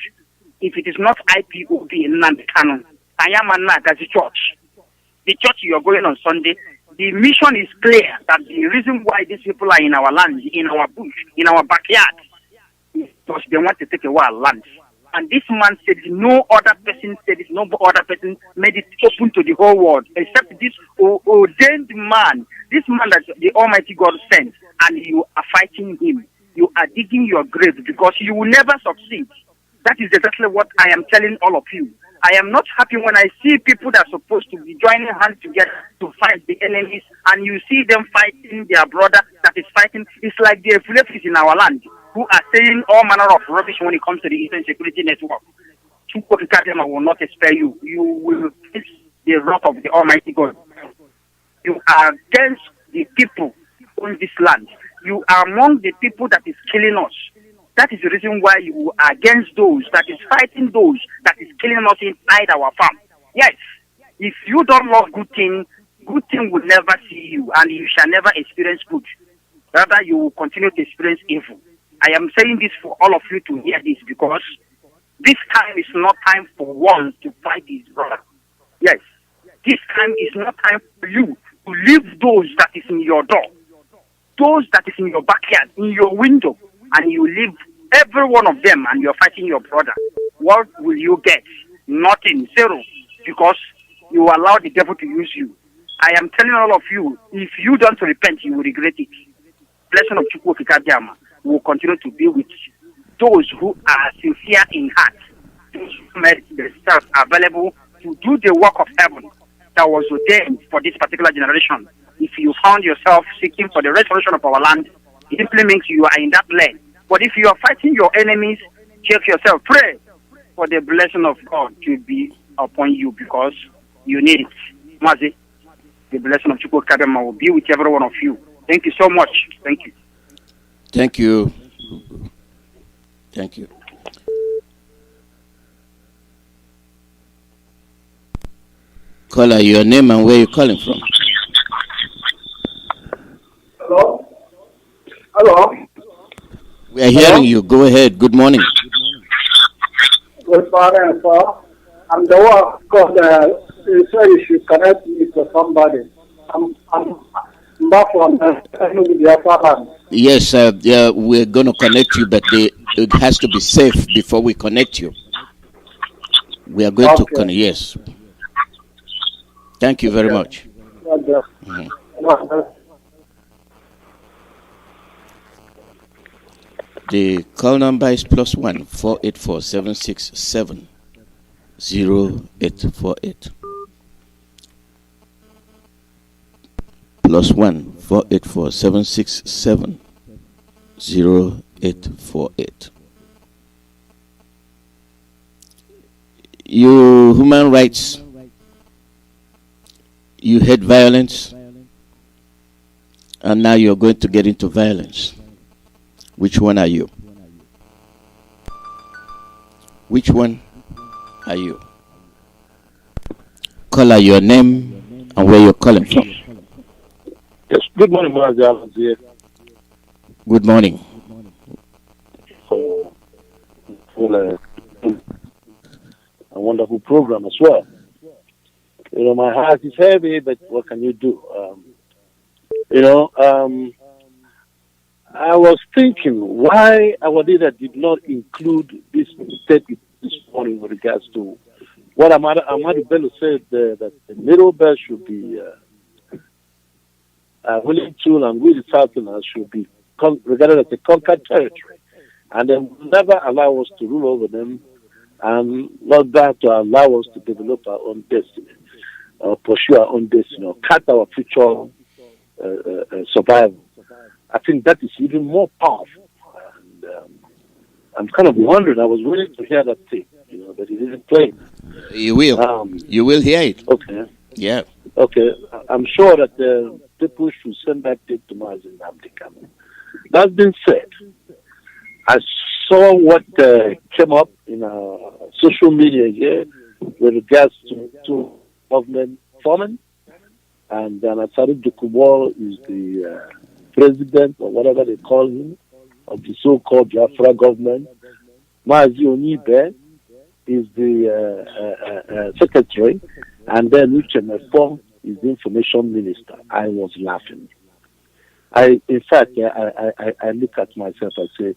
If it is not IPOB in Nandekano, I am as a church. The church you are going on Sunday, the mission is clear that the reason why these people are in our land, in our bush, in our backyard, is because they want to take away our land. And this man said no other person made it open to the whole world except this ordained man, this man that the Almighty God sent, and you are fighting him. You are digging your grave because you will never succeed. That is exactly what I am telling all of you. I am not happy when I see people that are supposed to be joining hands together to fight the enemies, and you see them fighting their brother that is fighting. It's like the Fulefis in our land who are saying all manner of rubbish when it comes to the Eastern Security Network. Chukwuemeka will not spare you. You will face the wrath of the Almighty God. You are against the people on this land. You are among the people that is killing us. That is the reason why you are against those that is fighting those that is killing us inside our farm. Yes, if you don't love good thing will never see you, and you shall never experience good. Rather, you will continue to experience evil. I am saying this for all of you to hear this, because this time is not time for one to fight his brother. Yes, this time is not time for you to leave those that is in your door, those that is in your backyard, in your window, and you leave every one of them and you're fighting your brother. What will you get? Nothing, zero, because you allow the devil to use you. I am telling all of you, if you don't repent, you will regret it. Blessing of Chukwuemeka will continue to be with those who are sincere in heart, those who made themselves available to do the work of heaven that was ordained for this particular generation. If you found yourself seeking for the restoration of our land, it simply means you are in that lane. But if you are fighting your enemies, check yourself. Pray for the blessing of God to be upon you, because you need it. Mazi, the blessing of Chukwuemeka will be with every one of you. Thank you so much. Thank you. Thank you. Thank you. Caller, your name and where you're calling from. Hello? Hello? We are hearing you. Go ahead. Good morning. Good morning, sir. I'm the one because you said you should connect me to somebody. I'm back from Biafra. Yes, yeah, we're going to connect you, but it has to be safe before we connect you. We are going to connect. Yes. Thank you very much. Mm-hmm. The call number is +1 484 767 0848. +1 484 767 0848. You human rights, you hate violence, and now you're going to get into violence. Which one are you? Which one are you? Caller, your name and where you're calling from. Yes, good morning, Mazi Alozie. Good morning. For a wonderful program as well. You know, my heart is heavy, but what can you do? I was thinking why our leader did not include this statement this morning with regards to what Ahmadu Bello said that the Middle Belt should be willing to, and we the Southerners should be regarded as a conquered territory, and they will never allow us to rule over them, and not that to allow us to develop our own destiny, pursue our own destiny, or cut our future survival. I think that is even more powerful. And I'm kind of wondering, I was willing to hear that tape, but he didn't play it. You will. You will hear it. Okay. Yeah. Okay. I'm sure that people should send that tape to Mazi Chukwuemeka. That being said, I saw what came up in social media here with regards to government forming, and Saro-Wiwa is the president, or whatever they call him, of the so-called Biafra government. Mazi Onibe is the secretary, and then Uchemefo is the information minister. I was laughing. In fact, I look at myself and say,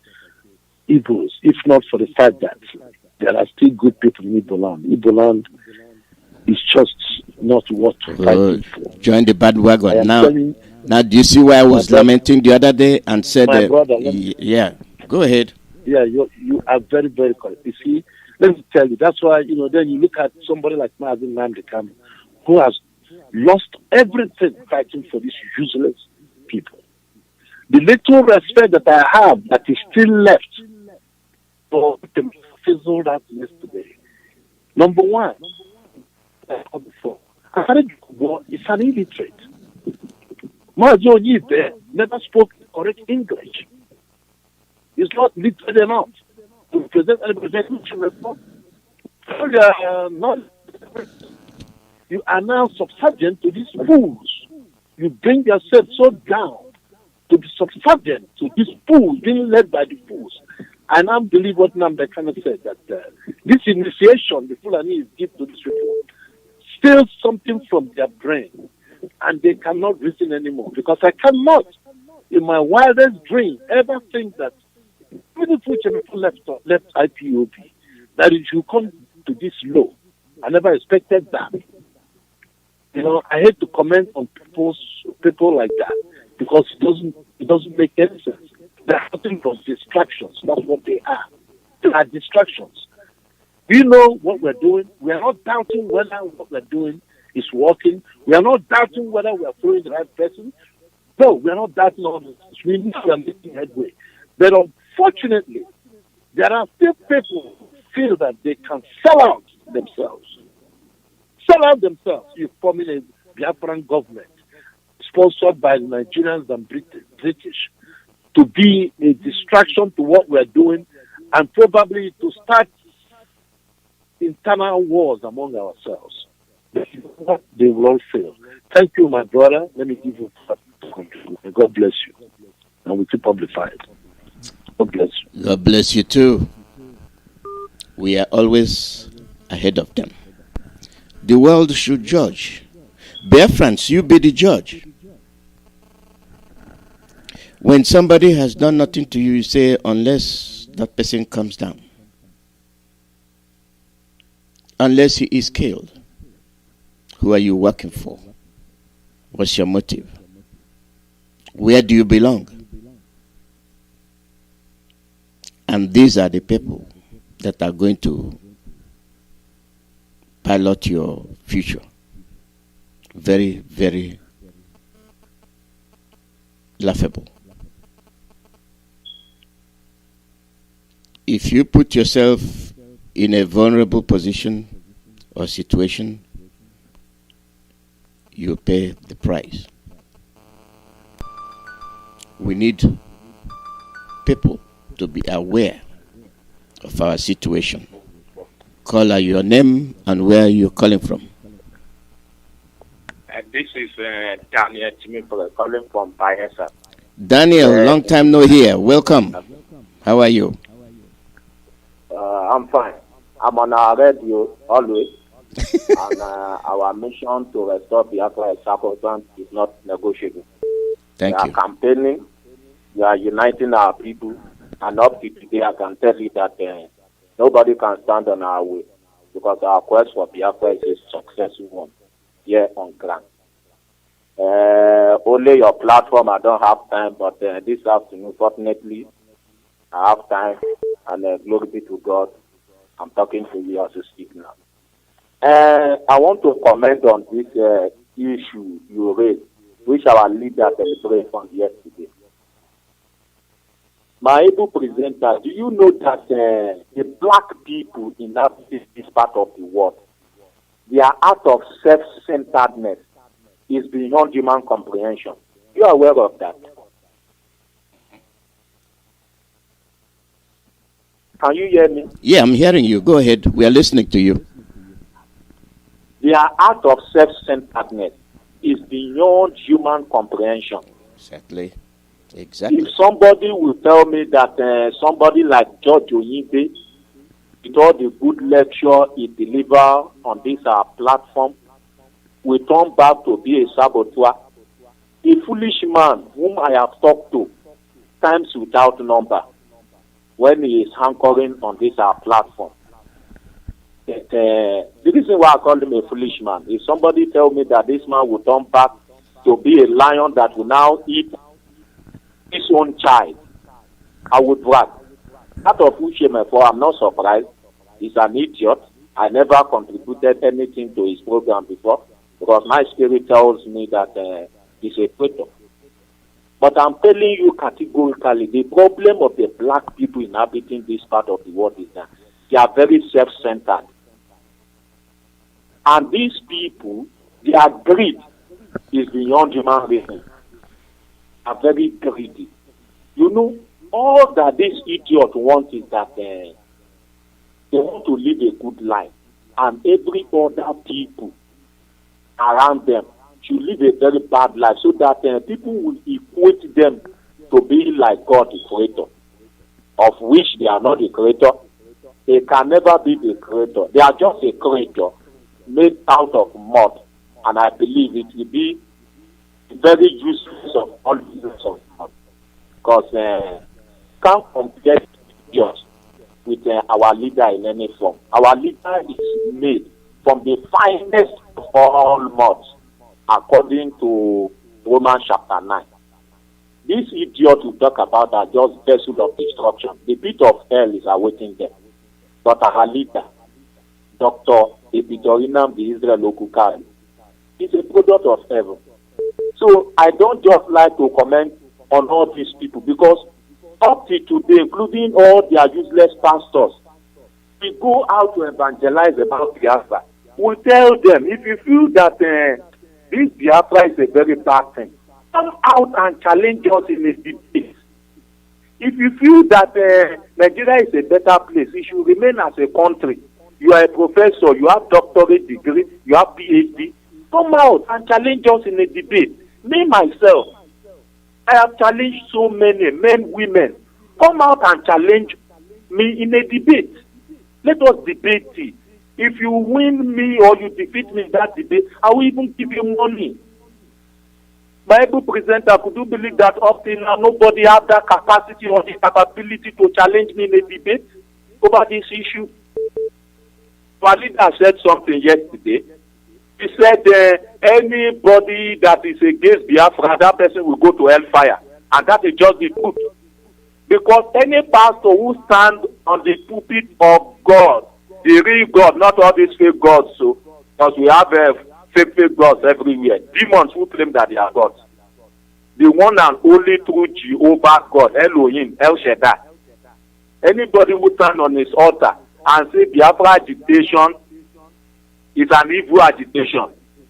Igbos, if not for the fact that there are still good people in Igbo land is just not worth fighting for. Join the bandwagon now. Now, do you see why I was lamenting the other day and said, yeah, go ahead. Yeah, you are very, very correct. You see, let me tell you, that's why, then you look at somebody like Mazi Chukwuemeka, who has lost everything fighting for these useless people. The little respect that I have that is still left for them fizzled out yesterday. Number one, before, Saro-Wiwa is an illiterate. Mazi Onibe never spoke correct English. He's not literate enough to present any presentation report. You are now subservient to these fools. You bring yourself so down to be subservient to these fools, being led by the fools. And I believe what Namdekana said, that this initiation the Fulani give to these people steals something from their brain, and they cannot reason anymore. Because I cannot, in my wildest dream, ever think that even if people left IPOB, that it should come to this low. I never expected that. I hate to comment on people like that because it doesn't make any sense. They're nothing but distractions. That's what they are. They are distractions. Do you know what we're doing? We are not doubting whether what we're doing is working. We are not doubting whether we are following the right person. No, we are not doubting all this. We know we are making headway. But unfortunately, there are still people who feel that they can sell out themselves. Sell out themselves. You're forming a Biafran government sponsored by the Nigerians and British to be a distraction to what we're doing and probably to start internal wars among ourselves. They will all fail. Thank you, my brother. Let me give you to contribute. And God bless you. And we keep up the fight. God bless you. God bless you too. We are always ahead of them. The world should judge. Biafrans, you be the judge. When somebody has done nothing to you, you say, unless that person comes down, unless he is killed, who are you working for? What's your motive? Where do you belong? And these are the people that are going to pilot your future. Very, very laughable. If you put yourself in a vulnerable position or situation, you pay the price. We need people to be aware of our situation. Call out your name and where you're calling from. This is Daniel Chimipole calling from Biafra. Daniel, long time no here. Welcome. How are you? I'm fine. I'm on our radio always. And our mission to restore Biafra circumstance is not negotiable. Thank you. We are campaigning. We are uniting our people. And up to today, I can tell you that nobody can stand on our way. Because our quest for Biafra is a successful one here on ground. Only your platform, I don't have time, but this afternoon, fortunately, I have time, and glory be to God. I'm talking to you as a speak now. I want to comment on this issue you raised, which our leader celebrated on yesterday. My able presenter, do you know that the black people in this part of the world, their act of self-centeredness is beyond human comprehension? You are aware of that? Can you hear me? Yeah, I'm hearing you. Go ahead. We are listening to you. Their act of self-centeredness is beyond human comprehension. Exactly. Exactly. If somebody will tell me that somebody like George Oyinbe, with all the good lecture he delivered on this platform, will turn back to be a saboteur, a foolish man whom I have talked to times without number when he is anchoring on this platform. The reason why I call him a foolish man, if somebody tell me that this man will turn back to be a lion that will now eat his own child, I would brag. That of which I'm not surprised. He's an idiot. I never contributed anything to his program before because my spirit tells me that he's a traitor. But I'm telling you categorically, the problem of the black people inhabiting this part of the world is that they are very self-centered. And these people, their greed is beyond human reason. They are very greedy. You know, all that this idiot wants is that they want to live a good life. And every other people around them should live a very bad life so that people will equate them to be like God, the creator, of which they are not the creator. They can never be the creator. They are just a creature made out of mud. And I believe it will be very useless of all uses of mud. Because can't compare idiots with our leader in any form. Our leader is made from the finest of all muds, according to Romans chapter 9. These idiots who talk about are just vessels of destruction. The pit of hell is awaiting them. But our leader, Dr. Epitorinam the Israel Okukari, is a product of heaven. So I don't just like to comment on all these people because up to today, including all their useless pastors, we go out to evangelize about Biafra. We tell them, if you feel that this Biafra is a very bad thing, come out and challenge us in a debate. If you feel that Nigeria is a better place, it should remain as a country. You are a professor, you have doctorate degree, you have PhD. Come out and challenge us in a debate. Me, myself, I have challenged so many men, women. Come out and challenge me in a debate. Let us debate it. If you win me or you defeat me in that debate, I will even give you money. My able presenter, could you believe that up till now nobody have that capacity or the capability to challenge me in a debate over this issue? Our leader said something yesterday. He said anybody that is against Biafra, that person will go to hellfire. And that is just the truth. Because any pastor who stands on the pulpit of God, the real God, not all these fake gods, so because we have fake gods everywhere. Demons who claim that they are gods. The one and only true Jehovah God, Elohim, El Shaddai. Anybody who stand on his altar and say Biafra agitation is an evil agitation,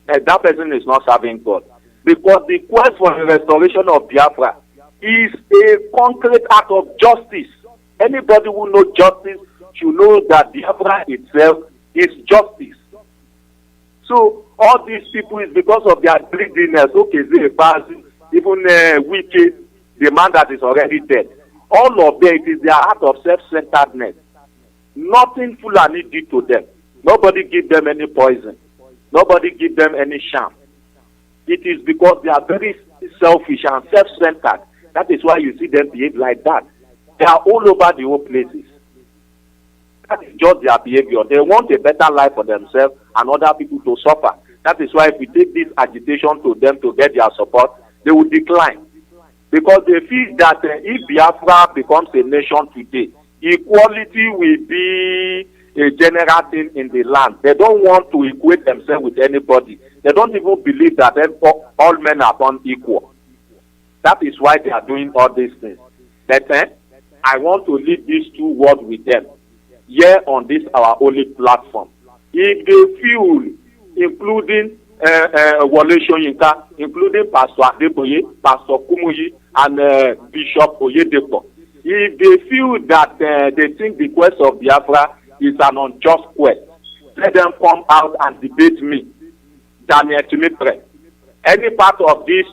that person is not serving God. Because the quest for the restoration of Biafra is a concrete act of justice. Anybody who knows justice should know that Biafra itself is justice. So all these people is because of their greediness. Okay, they pass even wicked, the man that is already dead. All of them, it is their act of self-centeredness. Nothing Fulani did to them. Nobody give them any poison. Nobody give them any sham. It is because they are very selfish and self-centered. That is why you see them behave like that. They are all over the whole places. That is just their behavior. They want a better life for themselves and other people to suffer. That is why if we take this agitation to them to get their support, they will decline. Because they feel that if Biafra becomes a nation today, equality will be a general thing in the land. They don't want to equate themselves with anybody. They don't even believe that all men are born equal. That is why they are doing all these things. But I want to leave these two words with them here on this our only platform. If they feel, including Wole Soyinka, including Pastor Adeboye, Pastor Kumuyi, and Bishop Oyedepo, if they feel that they think the quest of Biafra is an unjust quest, let them come out and debate me, Daniel Timitre. Any part of this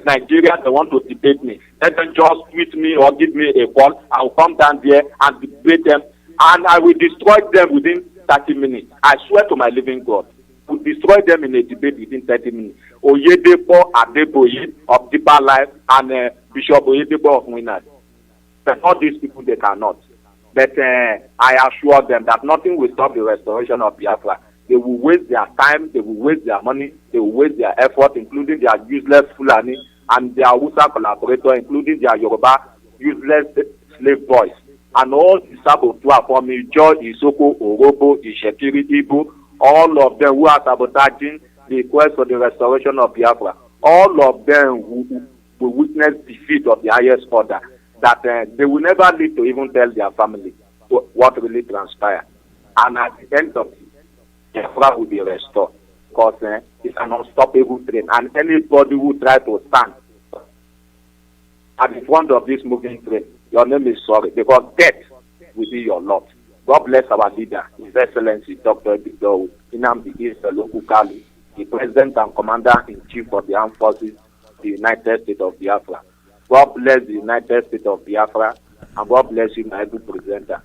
Nigeria they want to debate me, let them just tweet me or give me a call. I will come down there and debate them, and I will destroy them within 30 minutes. I swear to my living God, I will destroy them in a debate within 30 minutes. Oyedepo Adeboye of Deeper Life and Bishop Oyedepo of Winners. But all these people, they cannot. But I assure them that nothing will stop the restoration of Biafra. They will waste their time, they will waste their money, they will waste their effort, including their useless Fulani and their Hausa collaborator, including their Yoruba useless slave boys. And all the saboteurs for me, George, Isoko, Orobo, Ishekiri, Ibu, all of them who are sabotaging the quest for the restoration of Biafra, all of them will witness defeat of the highest order, that they will never live to even tell their family what really transpired. And at the end of it, Biafra will be restored, because it's an unstoppable train, and anybody who try to stand at the front of this moving train, your name is sorry, because death will be your lot. God bless our leader, His Excellency Dr. Bido Inamdi Loku Kali, the President and Commander-in-Chief of the Armed Forces, the United States of Biafra. God bless the United States of Biafra, and God bless you, my good presenter.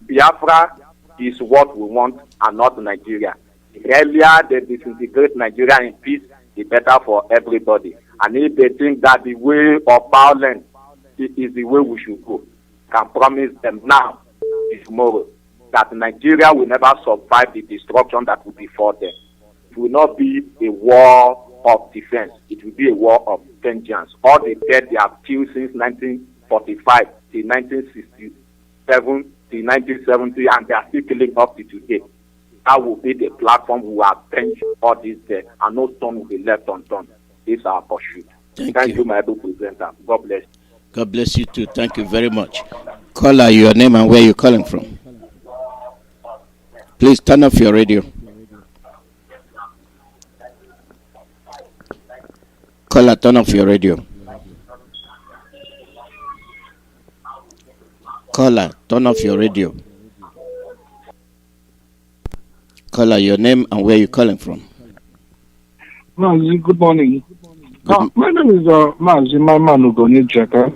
Biafra is what we want and not Nigeria. The earlier they disintegrate Nigeria in peace, the better for everybody. And if they think that the way of violence is the way we should go, I can promise them now, tomorrow, that Nigeria will never survive the destruction that will befall them. It will not be a war of defense. It will be a war of vengeance. All the dead they have killed since 1945 to 1967 to 1970, and they are still killing up to today. That will be the platform we will avenge all this dead, and no stone will be left unturned. This is our pursuit. Thank you, my able presenter. God bless. God bless you too. Thank you very much. Caller, your name and where you're calling from. Please turn off your radio. Caller, turn off your radio. Caller, turn off your radio. Caller, your name and where you calling from? Mazi, good morning. My name is Mazi Chukwuemeka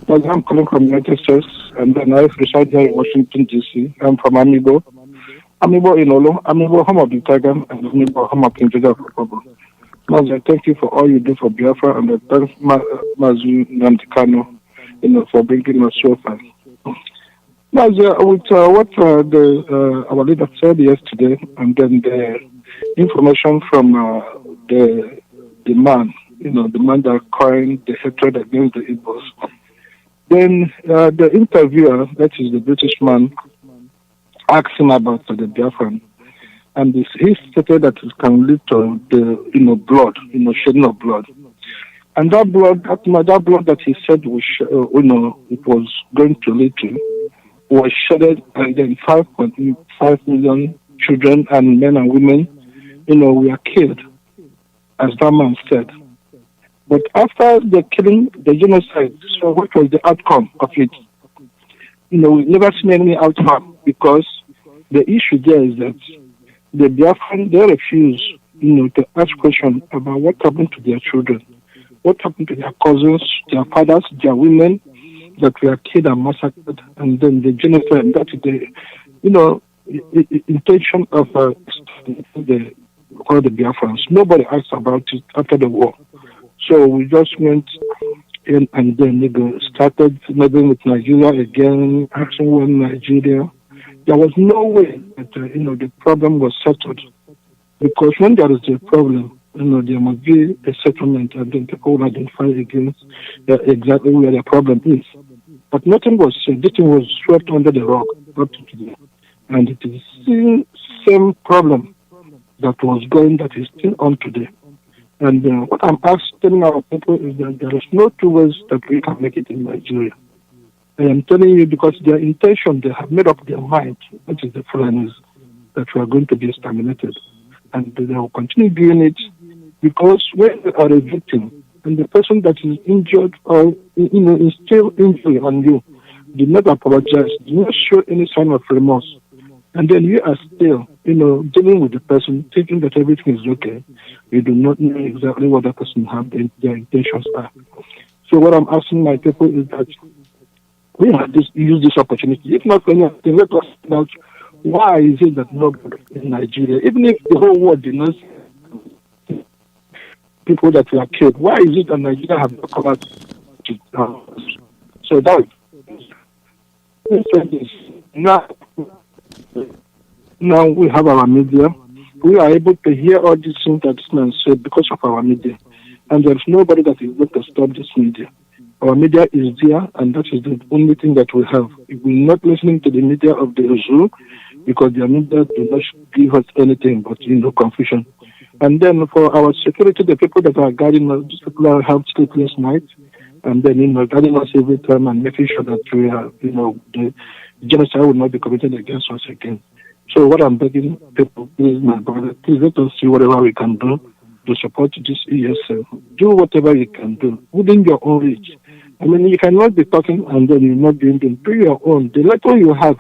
Alozie. I'm calling from United States, and then I reside here in Washington, D.C. I'm from Amibo in Olo, Amibo, home of the Tiger, and Amibo, home of King Judah for Kobo. Mazi, thank you for all you do for Biafra, and thanks Mazi Namdekano, for bringing us so far. Mazi, with what our leader said yesterday, and then the information from the man, the man that coined the hatred against the Ipob. Then the interviewer, that is the British man, asked him about the Biafran, and he stated that it can lead to the blood, shedding of blood, and that blood that he said was it was going to lead to was shedded, and then 5.5 million children and men and women, were killed, as that man said. But after the killing, the genocide, so what was the outcome of it? We've never seen any outcome, because the issue there is that the Biafran, they refuse, to ask questions about what happened to their children, what happened to their cousins, their fathers, their women that were killed and massacred, and then the genocide, that is the, intention of the Biafrans. Nobody asked about it after the war. So we just went in and then started meddling with Nigeria again, asking when Nigeria. There was no way that the problem was settled, because when there is a problem, there must be a settlement, and then people will identify against exactly where the problem is. But nothing was said. This thing was swept under the rug up to today, and it is the same problem that is still on today. And what I'm telling our people is that there is no two ways that we can make it in Nigeria. I am telling you, because their intention, they have made up their mind, that is the Fulanis, that we are going to be exterminated. And they will continue doing it, because when you are a victim, and the person that is injured or is still injury on you, did not apologize, did not show any sign of remorse, and then you are still, dealing with the person, thinking that everything is okay. You do not know exactly what the person their intentions are. So what I'm asking my people is that we have use this opportunity. If not for anything, let us find out why is it that nobody in Nigeria, even if the whole world did not see people that were killed, why is it that Nigeria have not come out to so that now we have our media. We are able to hear all these things that this man said because of our media. And there's nobody that is going to stop this media. Our media is there, and that is the only thing that we have. If we're not listening to the media of the zoo, because their media do not give us anything but confusion. And then for our security, the people that are guarding us, these people have sleepless nights, and then guarding us every time and making sure that we are, the genocide will not be committed against us again. So what I'm begging people, please, my brother, please let us see whatever we can do to support this ESL. Do whatever you can do within your own reach. I mean, you cannot be talking and then you're not doing them. Do your own. The little you have,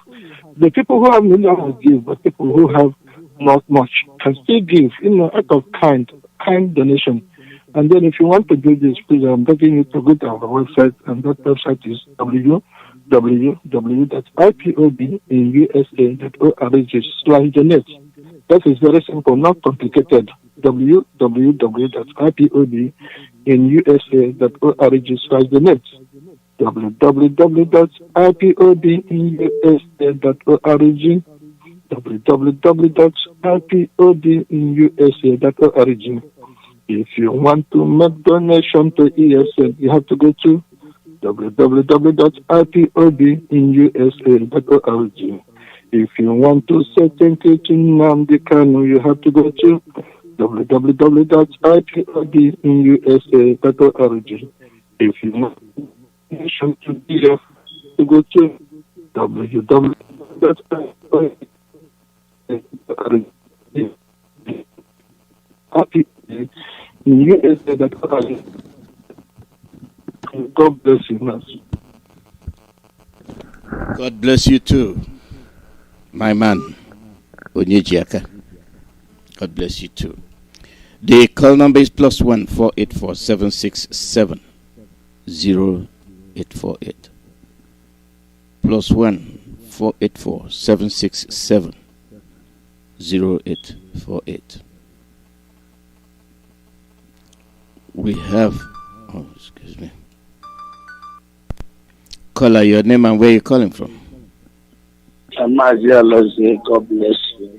the people who have millions will give, but people who have not much can still give, out of kind donation. And then if you want to do this, please, I'm begging you to go to our website, and that website is www.ipobinusa.org/donate. That is very simple, not complicated. www.ipobinusa.org/donate. www.ipobinusa.org. www.ipobinusa.org. If you want to make donation to ESN, you have to go to www.ipobinusa.org. If you want to say thank you to Namdekano, you have to go to www.ipobinusa.org. If you want donation to ESN, you go to www.ipobinusa.org. God bless you, Mazi. God bless you too, my man, Onyejaka. God bless you too. The call number is +1 484 767 0848. +1 484 767 0848. We have, excuse me. Caller, your name and where you calling from? Mazi Alozie, God bless you.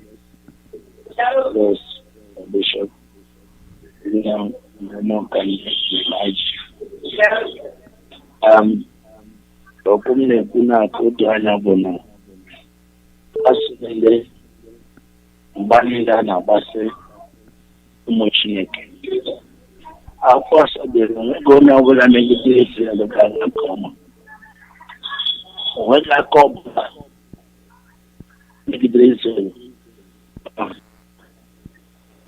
Bless Bishop. Okumne kuna kudu anya bona. Asile mbani na base umuchineke. Akwa sabere gona wala negiti ya lokana koma. Wala koma. Negiti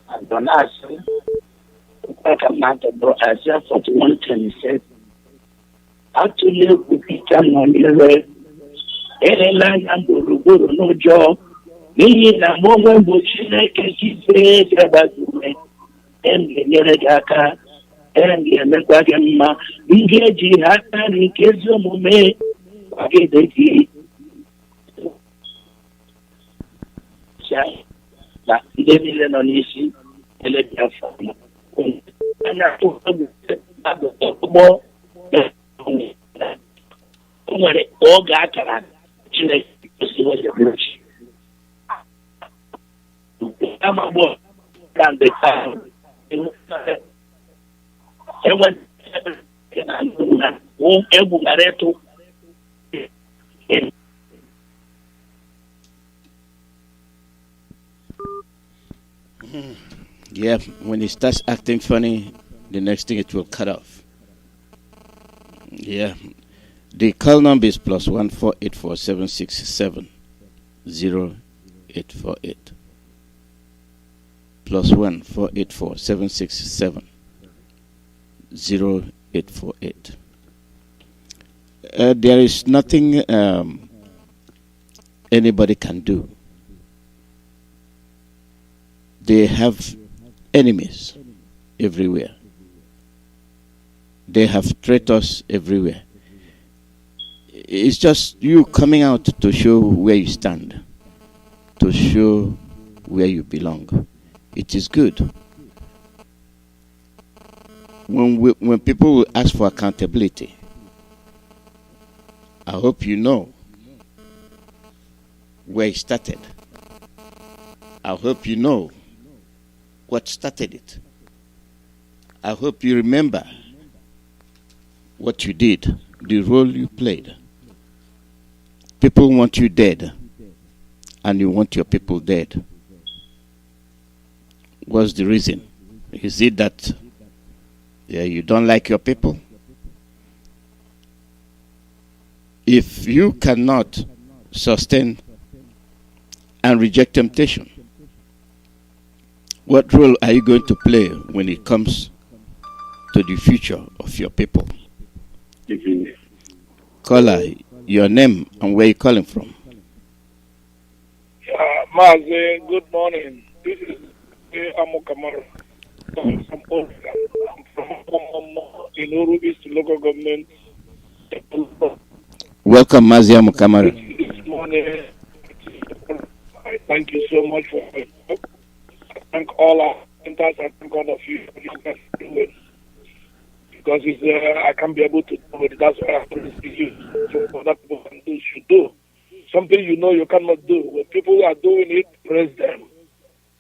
and on us, I come out of Isaiah 41:26. Actually, we become on the way. Any land and Buruburu no job. Me na Mongo Bushina can keep it about me. And the Yeregaka and the American Bingeji Hatan in case of Mume. Okay, they did. That they didn't on issue. And let Biafra. And I told them that the more all got to see what you're doing. I'm a boy down the town. And when yeah, when it starts acting funny, the next thing it will cut off. Yeah. The call number is +1 484 767 0848. +1 484 767 0848. There is nothing anybody can do. They have enemies everywhere. They have traitors everywhere. It's just you coming out to show where you stand, to show where you belong. It is good. When people will ask for accountability, I hope you know where it started. I hope you know what started it. I hope you remember what you did, the role you played. People want you dead, and you want your people dead. What's the reason? Is it that you don't like your people? If you cannot sustain and reject temptation, what role are you going to play when it comes to the future of your people? Caller, your name and where you calling from? Mazi, good morning. This is Amokamara. I'm from Inoru East Local Government. Welcome, Mazi Amokamara. This morning, I thank you so much for it. I thank all our centers. I thank all of you for your guys doing. Because I can't be able to do it. That's why I praise you. So other people can do, should do. Something you know you cannot do. When people are doing it, praise them.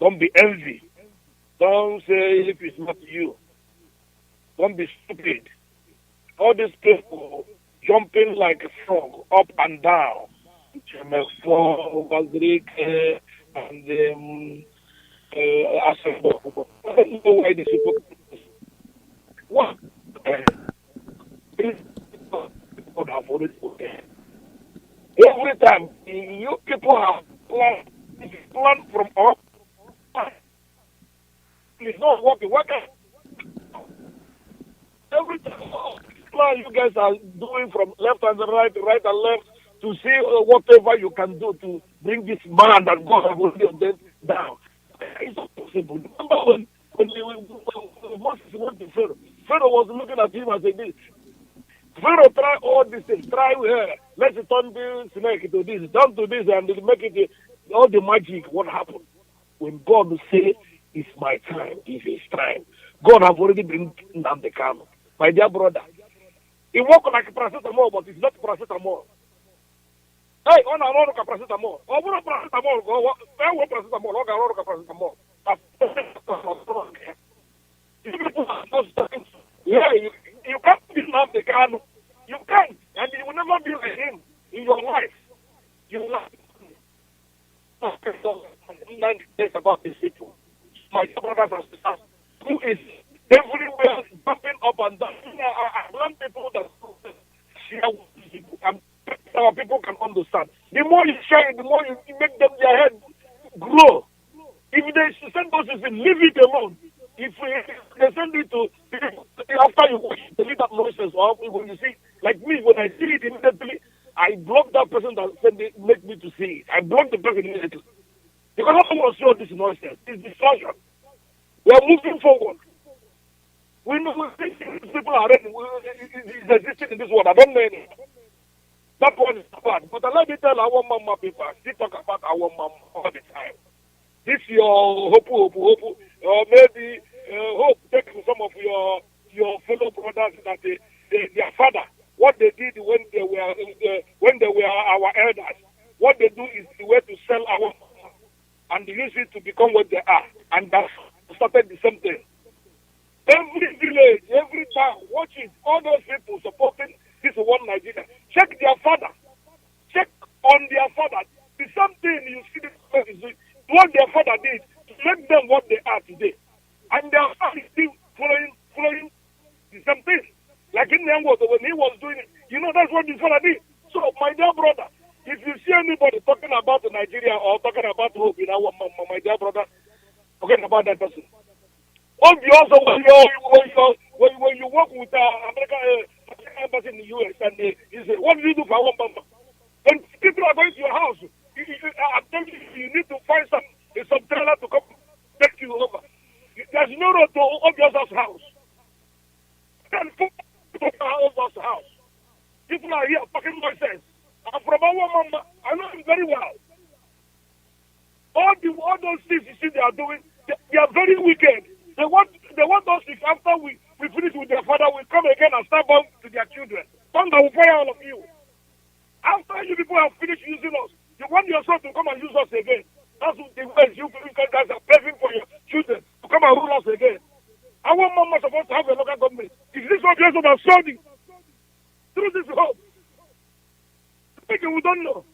Don't be envy. Don't say if it's not you. Don't be stupid. All these people jumping like a frog up and down. And I don't know why these people. What? Every time you people have planned, from up, it's not working. What every time plan you guys are doing from left and right and left to see whatever you can do to bring this man that God has put them down. It's not possible. Remember when Moses went to Pharaoh, Pharaoh was looking at him and saying, Pharaoh, try all these things. Try let's turn this snake to this, down to this, and make it all the magic. What happened? When God will say, it's my time, it's his time. God have already been down the camel. My dear brother, it works like paracetamol, but it's not paracetamol. Hey, on a lot of paracetamol. Oh, what paracetamol? What paracetamol? Oh, paracetamol. Yeah, you can't be down the camel. You can't, and you will never be like him in your life. You will not. About these people. My brothers and sisters, who is everywhere jumping up and down. I want people that share with people, and our people can understand. The more you share it, the more you make them their head grow. If they send those things, leave it alone. If they send it to after you delete that nonsense, or when you see, like me, when I see it immediately, I block that person that send it, make me to see it. I block the person immediately. Because I don't want to show this nonsense. It's distortion. We are moving forward. We know people are ready. It's existing in this world. I don't know any. That one is bad. But let me tell our mama people, still talk about our mama all the time. This your hope, or maybe hope take some of your fellow brothers that their father, what they did when they were our elders, what they do is the way to sell our mama and use it to become what they are, and that started the same thing. Every village, every town, watch it. All those people supporting this one Nigeria. Check their father. Check on their father. The same thing you see what their father did to make them what they are today. And their father is still following the same thing. Like in Nyango, when he was doing it, that's what his father did. So, my dear brother, if you see anybody talking about Nigeria or talking about hope in our mama, my dear brother, forget about that person. Also, when you work with American embassy in the US and you say, what do you do for our mama? When people are going to your house, I'm telling you, you need to find some trailer to come take you over. There's no road to Obio's house. Then people are Obio's house. People are here fucking nonsense. I'm from our mama. I know him very well. All those things you see they are doing, they are very wicked. They want us, if after we finish with their father, we come again and start bomb to their children. Thunder will fire all of you. After you people have finished using us, you want your son to come and use us again. That's what the ways you guys are paving for your children to come and rule us again. Our mama supposed to have a local government. Is this what you're supposed to have through this hope? We don't know.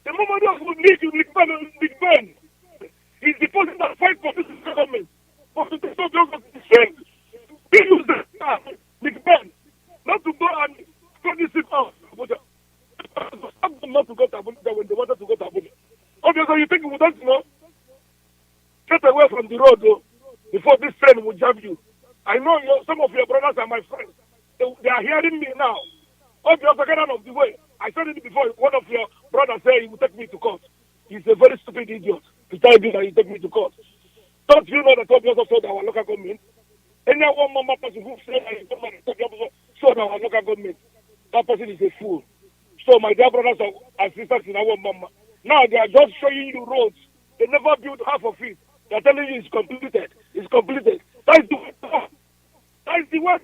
The moment we need you, Big Ben, is the person that fight for this government. But to stop those defend. We use the Big Ben, not to go and cut this out. Stop them not to go to Abuja when they wanted to go to Abuja. Obviously, you think we don't know? Get away from the road, though, before this train will jam you. I know some of your brothers are my friends. They are hearing me now. Obviously, get out of the way. I said it before. One of your brothers said he will take me to court. He's a very stupid idiot to tell you that he take me to court. Don't you know that obviously sold our local government? Any one mama person who said that he sold our local government, that person is a fool. So my dear brothers and sisters in our mama, now they are just showing you roads. They never built half of it. They are telling you it's completed. It's completed. That is the way. That is the way.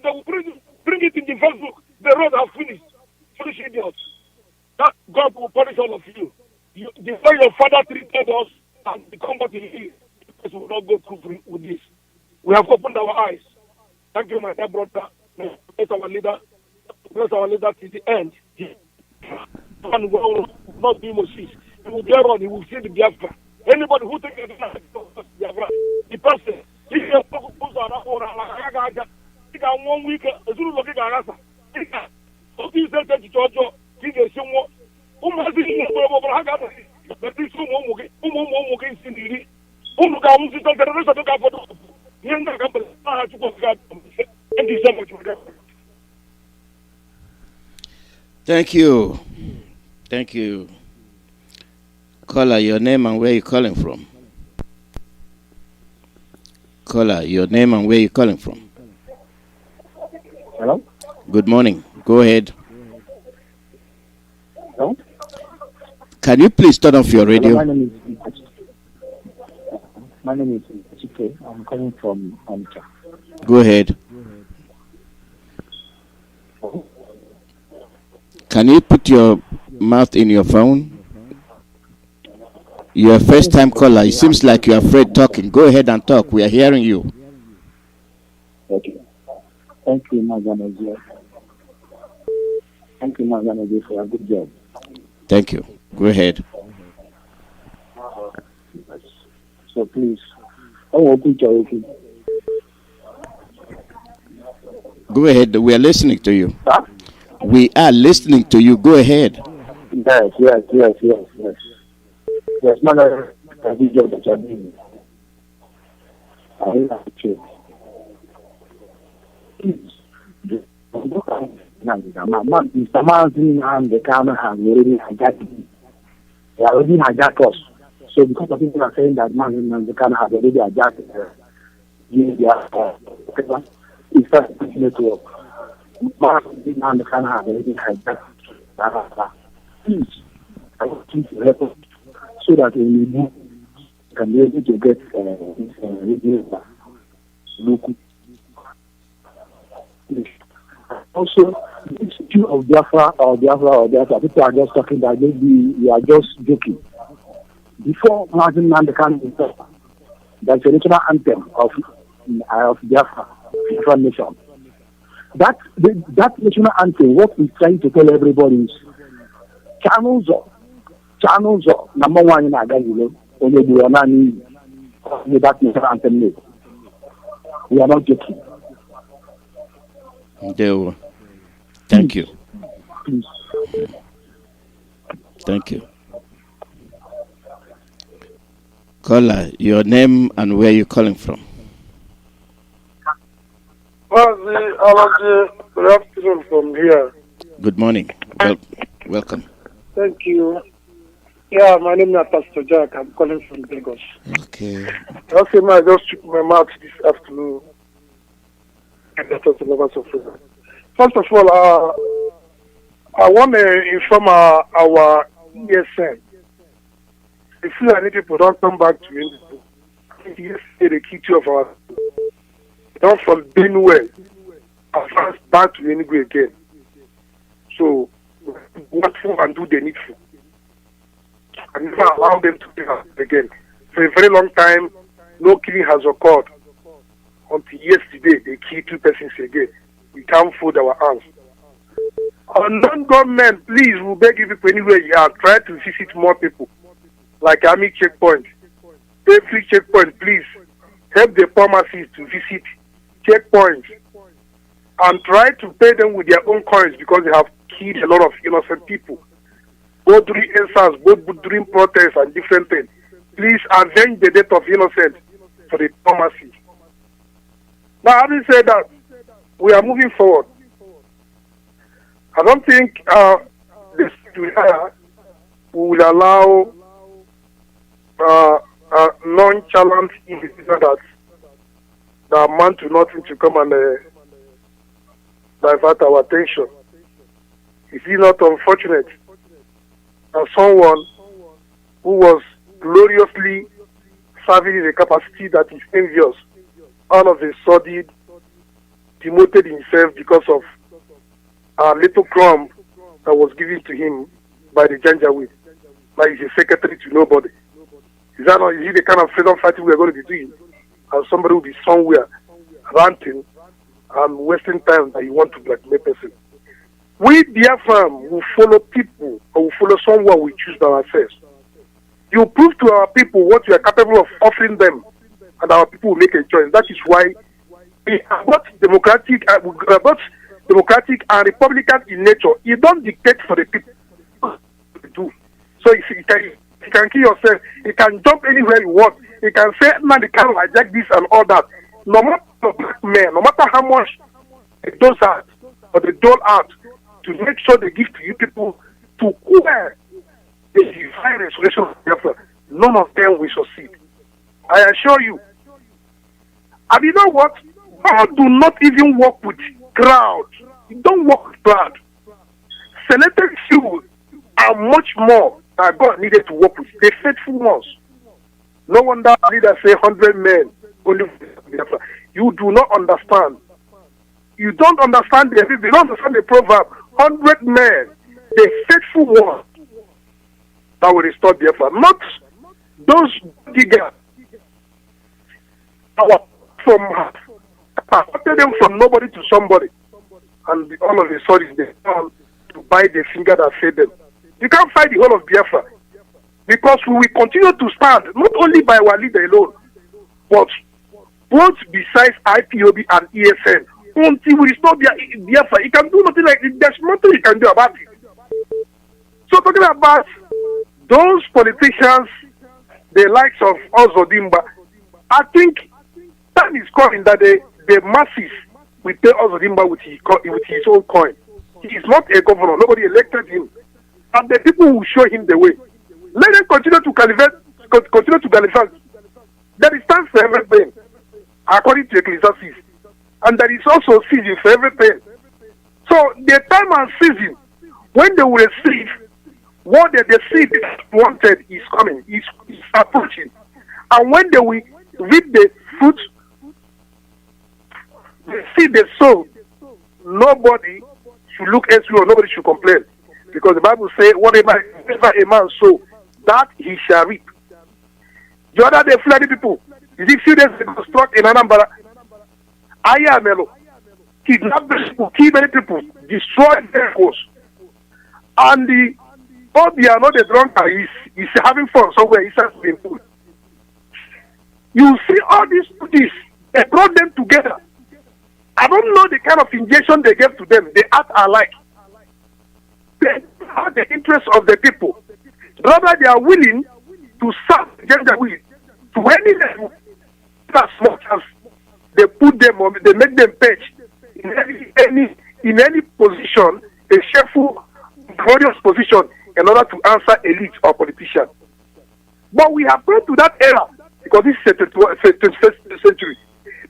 They will bring it in the Facebook. The road are finished. Foolish idiots. That God will punish all of you. The way your father treated us and the comfort he is, because we will not go through with this. We have opened our eyes. Thank you, my dear brother. Bless our leader. Bless our leader to the end. And will not be Moses. He will be on. He will see the Biafra. Anybody who takes the Biafra, the person, he can put on 1 week. As soon as you look at he said that Georgia, he gets some more. Thank you. Thank you. Caller, your name and where you calling from? Caller, your name and where you calling from? Hello? Good morning. Go ahead. Hello? Can you please turn off your radio? Hello, my name is Chike. I'm calling from Onitsha. Go ahead. Can you put your mouth in your phone? You're a first-time caller. It seems like you're afraid talking. Go ahead and talk. We are hearing you. Okay. Thank you, Mazi. Thank you, Mazi, for a good job. Thank you. Go ahead. So please, go ahead. We are listening to you. Huh? We are listening to you. Go ahead. Yes. Yes, man, a good job that you're doing. I like to Mr. Mazi and the camera have already hijacked me. They already hijacked us. So because of people are saying that Mazi and the camera have already hijacked it's first network. Mazi and the camera have already hijacked. Please, I want you to help us so that we can be able to get radio local. Also, this issue of Biafra, people are just talking that maybe you are just joking. Before Martin Nandekan, that's the national anthem of Biafra, Biafra nation. That national anthem, what it's trying to tell everybody is channels of number one in Agagilo, only the Onani, that national anthem. We are not joking. Thank you. Thank you. Caller, your name and where you calling from? Mazi Alozie, good afternoon from here. Good morning. Welcome. Thank you. Yeah, my name is Pastor Jack. I'm calling from Lagos. Okay. Okay, I just took my mouth this afternoon. First of all, I want to inform our ESN. If any people don't come back to me, I think yesterday the key two of our don't from Benue advance back to Enugu again. So what for and do the needful. And never allow them to do that again. For a very long time, no killing has occurred. Until yesterday, they killed 2 persons again. We can't fold our hands. On non-government, please, we beg you people anywhere you are, try to visit more people. Like army checkpoint. Every checkpoint, please, help the pharmacies to visit checkpoints. And try to pay them with their own coins because they have killed a lot of innocent people. Both during answers, both during protests and different things. Please avenge the death of innocent for the pharmacy. Now, having said that, we are moving forward. I don't think we will allow nonchalant individuals that amount to nothing to come and divert our attention. Is it not unfortunate that someone who was gloriously serving in a capacity that is envious all of a sudden demoted himself because of a little crumb that was given to him by the Janjaweed, like he's a secretary to nobody? Is it the kind of freedom fighting we are going to be doing? And somebody will be somewhere ranting and wasting time that you want to blackmail person. We, Biafra, will follow people or will follow someone we choose by ourselves. You prove to our people what you are capable of offering them, and our people will make a choice. That is why we are not democratic and Republican in nature. You don't dictate for the people to do. So if you can kill yourself, you can jump anywhere you want. You can say, man, they can't hijack this and all that. No matter the black man, no matter how much they dole out or they dole out to make sure they give to you people to where the divine restoration of Biafra, none of them will succeed. I assure you. And you know what? God do not even work with crowd. He don't work with crowd. Selected few are much more that God needed to work with. The faithful ones. No wonder leaders say 100 men only. You do not understand. You don't understand the you don't understand the proverb. 100 men, the faithful ones that will restore Biafra, not those diggers. After them from nobody to somebody, and all of a sudden they come to bite the finger that fed them. You can't fight the whole of Biafra because we will continue to stand not only by our leader alone, but both besides IPOB and ESN until we restore Biafra. You can do nothing like it. There's nothing you can do about it. So talking about those politicians, the likes of Ozodimba, I think time is coming that the masses will pay Ozodimba with his own coin. He is not a governor. Nobody elected him. And the people will show him the way. Let them continue to caliphate. There is time for everything, according to Ecclesiastes. And there is also season for everything. So the time and season, when they will receive what the seed wanted is coming, is approaching. And when they will reap the fruit, the seed they sow, nobody should look elsewhere, nobody should complain. Because the Bible says, whatever a man sow, that he shall reap. The other day, Fulani people, is it few days ago, struck in Anambra, Ayamelo, kidnapped people, killed many people, destroyed vehicles. And the Obiano, the drunkard, is having fun somewhere, he's having food. You see all these they brought them together. I don't know the kind of injection they gave to them. They act alike. They have the interest of the people. Rather, they are willing to serve gender will to any level as much as they put them on, they make them pitch in any position, a shameful, glorious position in order to answer elite or politician. But we have gone to that era because this is the 21st century.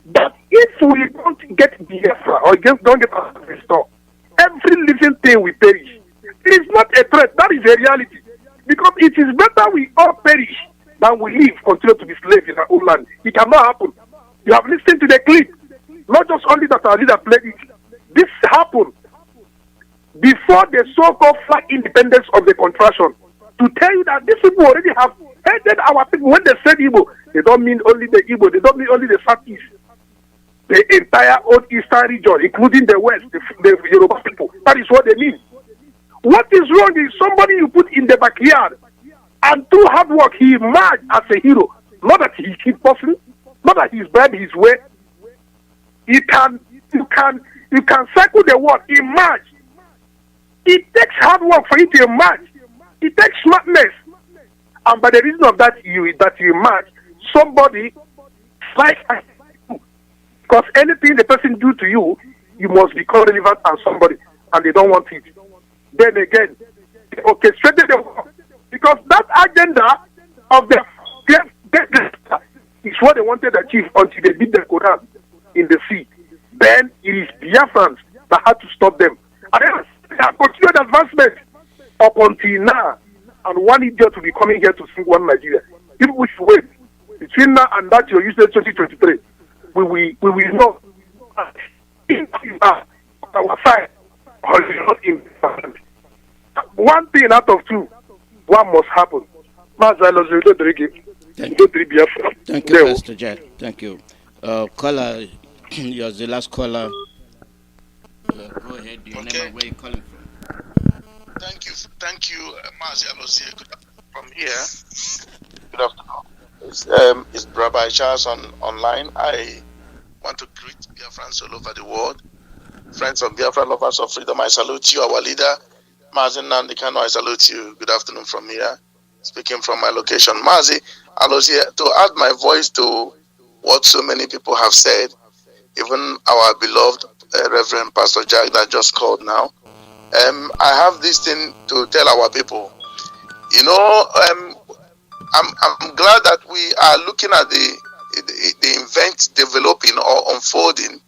But if we don't get Biafra or don't get our restore, every living thing will perish. It is not a threat, that is a reality. Because it is better we all perish than we live, continue to be slaves in our own land. It cannot happen. You have listened to the clip. Not just only that our leader played it. This happened before the so-called flag independence of the contraction. To tell you that these people already have hated our people. When they said Igbo, they don't mean only the Igbo, they don't mean only the Southeast. The entire old eastern region, including the West, the Yoruba people. That is what they mean. What is wrong is somebody you put in the backyard and through hard work he emerged as a hero. Not that he keep person, not that he's bad his way. You can cycle the world, emerge. It takes hard work for you to emerge. It takes smartness. And by the reason of that you emerge, somebody like because anything the person do to you, you must become relevant and somebody, and they don't want it. Then again, they orchestrated the war. Because that agenda of the is what they wanted to achieve until they beat the Quran in the sea. Then it is Biafrans that had to stop them. And then they have continued advancement up until now. And one idiot will be coming here to sing one Nigeria. People will wait. Between now and that your usual 2023, we will know if you are on our side or you're not important. One thing out of two, what must happen? Thank you, Mr. Jet. Thank you. Caller, you're the last caller. Go ahead. Your name and where you're calling from. Thank you, Mazi Alozie. Good afternoon from here. Good afternoon. It's Rabbi Charles online. I want to greet Biafrans all over the world. Friends of Biafra, lovers of freedom, I salute you. Our leader, Mazi Nandekano, I salute you. Good afternoon from here. Speaking from my location. Mazi Alozie, to add my voice to what so many people have said, even our beloved Reverend Pastor Jack that just called now. I have this thing to tell our people. You know, I'm glad that we are looking at the event developing or unfolding.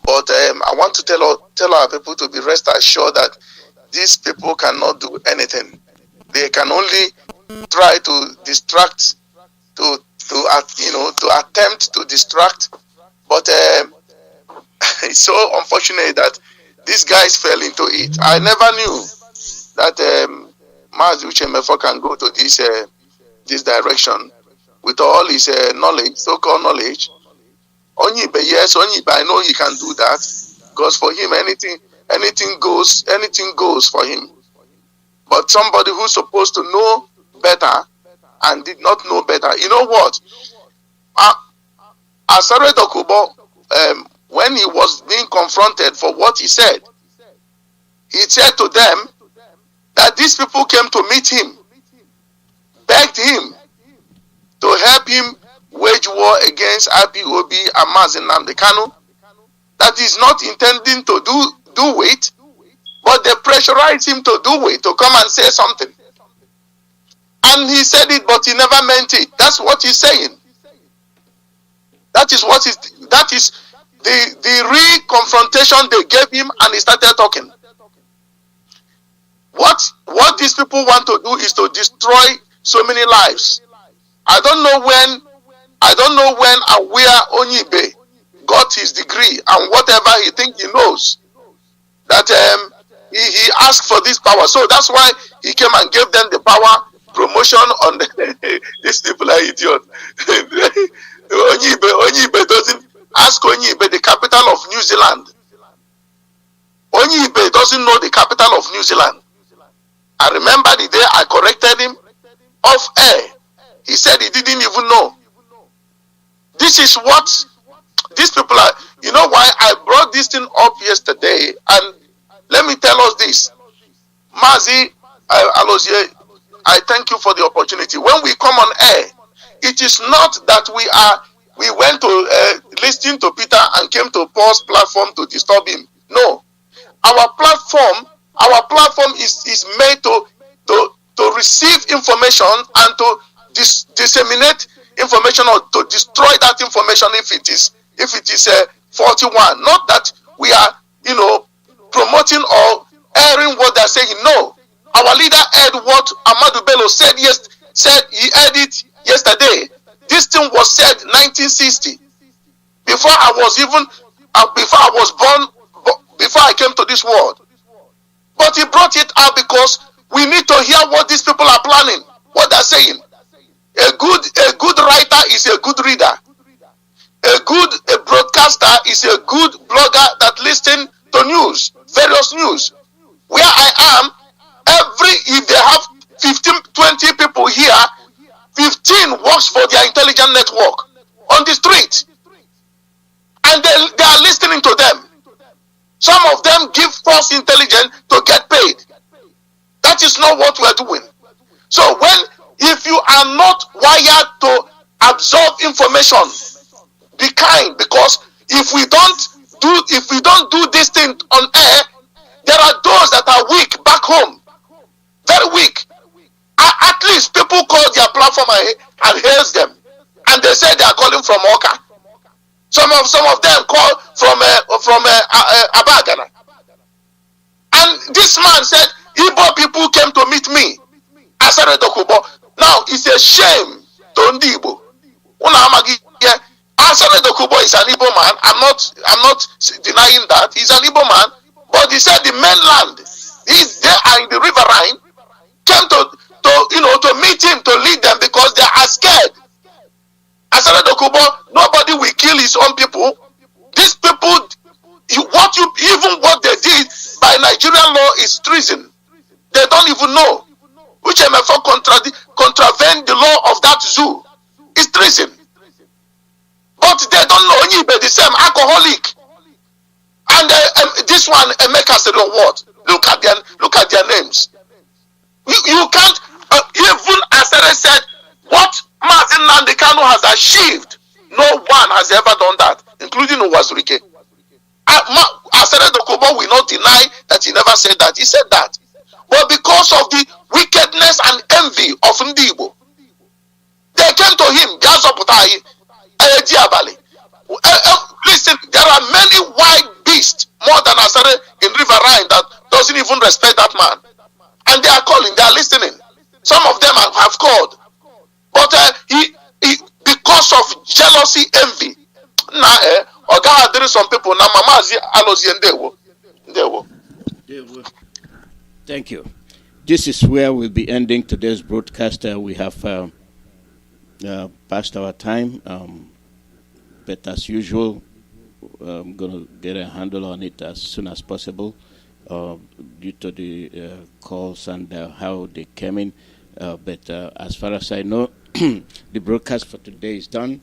But I want to tell our people to be rest assured that these people cannot do anything. They can only try to distract, to attempt to distract. But it's so unfortunate that these guys fell into it. I never knew that Mazi Chukwuemeka can go to this direction with all his knowledge, so-called knowledge. Onyibe, yes, Onyibe, I know he can do that, because for him anything goes for him. But somebody who's supposed to know better and did not know better, you know what? Asare Dokubo, when he was being confronted for what he said to them that these people came to meet him, begged him to help him wage war against Ipob and Mazi Nnamdi Kanu, that he's not intending to do it, but they pressurized him to do it, to come and say something. And he said it, but he never meant it. That's what he's saying. That is the real confrontation they gave him, and he started talking. What these people want to do is to destroy so many lives. I don't know when and where Onyibe got his degree and whatever he thinks he knows, that he asked for this power. So that's why he came and gave them the power promotion on these people are idiots. Onyibe doesn't ask Onyibe the capital of New Zealand. Onyibe doesn't know the capital of New Zealand. I remember the day I corrected him off air. He said he didn't even know. This is what these people are. You know why I brought this thing up yesterday? And let me tell us this. Mazi Alozie, I thank you for the opportunity. When we come on air, it is not that we went to listen to Peter and came to Paul's platform to disturb him. No. Our platform is made to receive information and to disseminate information, or to destroy that information if it is 41. Not that we are promoting or airing what they're saying. No, our leader aired what Ahmadu Bello said he aired it yesterday. This thing was said 1960, before I was born, before I came to this world. But he brought it out because we need to hear what these people are planning, what they're saying. A good writer is a good reader. A good broadcaster is a good blogger that listens to news, various news. Where I am, if they have 15, 20 people here, 15 works for their intelligence network on the street. And they are listening to them. Some of them give false intelligence to get paid. That is not what we are doing. So if you are not wired to absorb information, be kind, because if we don't do this thing on air, there are those that are weak back home, very weak. At least people call their platform and hails them, and they say they are calling from Oka. Some of them call from Abagana. And this man said, Igbo people came to meet me. Asare Dokubo. Now it's a shame to Ndibo. Asare Dokubo is an Igbo man. I'm not denying that. He's an Igbo man. But he said the mainland, they are in the riverine, came to meet him, to lead them, because they are scared. Asare Dokubo, nobody will kill his own people. These people, what they did by Nigerian law is treason. They don't even know. Which MFO contravene the law of that zoo. It's treason. But they don't know Onyibe, the same alcoholic. And this one, Emeka said, what? Look at their names. You can't, even Asare said, what Mazi Nnamdi Kanu has achieved, no one has ever done that, including Uwazurike. Asare Dokubo will not deny that he never said that. He said that. but because of the wickedness and envy of Ndibo. They came to him. Listen, there are many wild beasts, more than Asare in River Rhine, that doesn't even respect that man. And they are calling, they are listening. Some of them have called. But he because of jealousy, envy. There is some people now. Mazi Alozie Ndewo. Thank you. This is where we'll be ending today's broadcast. We have past our time, but as usual, I'm going to get a handle on it as soon as possible due to the calls and how they came in. But as far as I know, the broadcast for today is done,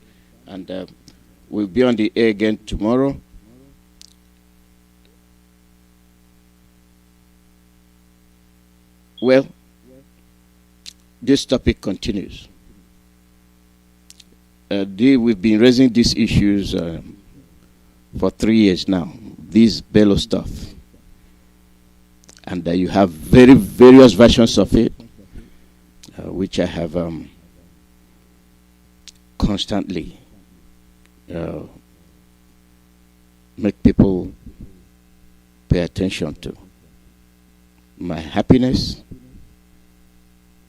and we'll be on the air again tomorrow. Well, this topic continues. We've been raising these issues for 3 years now, this Bello stuff. And you have various versions of it, which I have constantly make people pay attention to. My happiness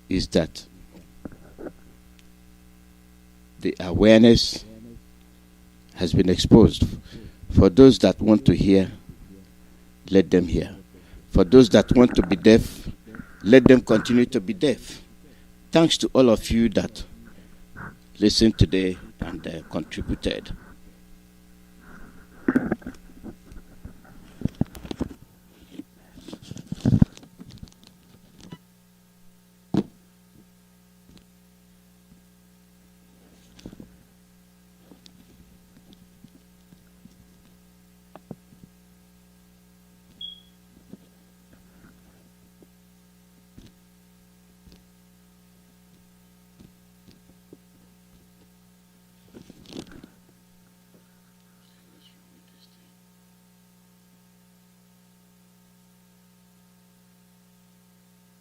is that the awareness has been exposed. For those that want to hear, let them hear. For those that want to be deaf, let them continue to be deaf. Thanks to all of you that listened today and contributed.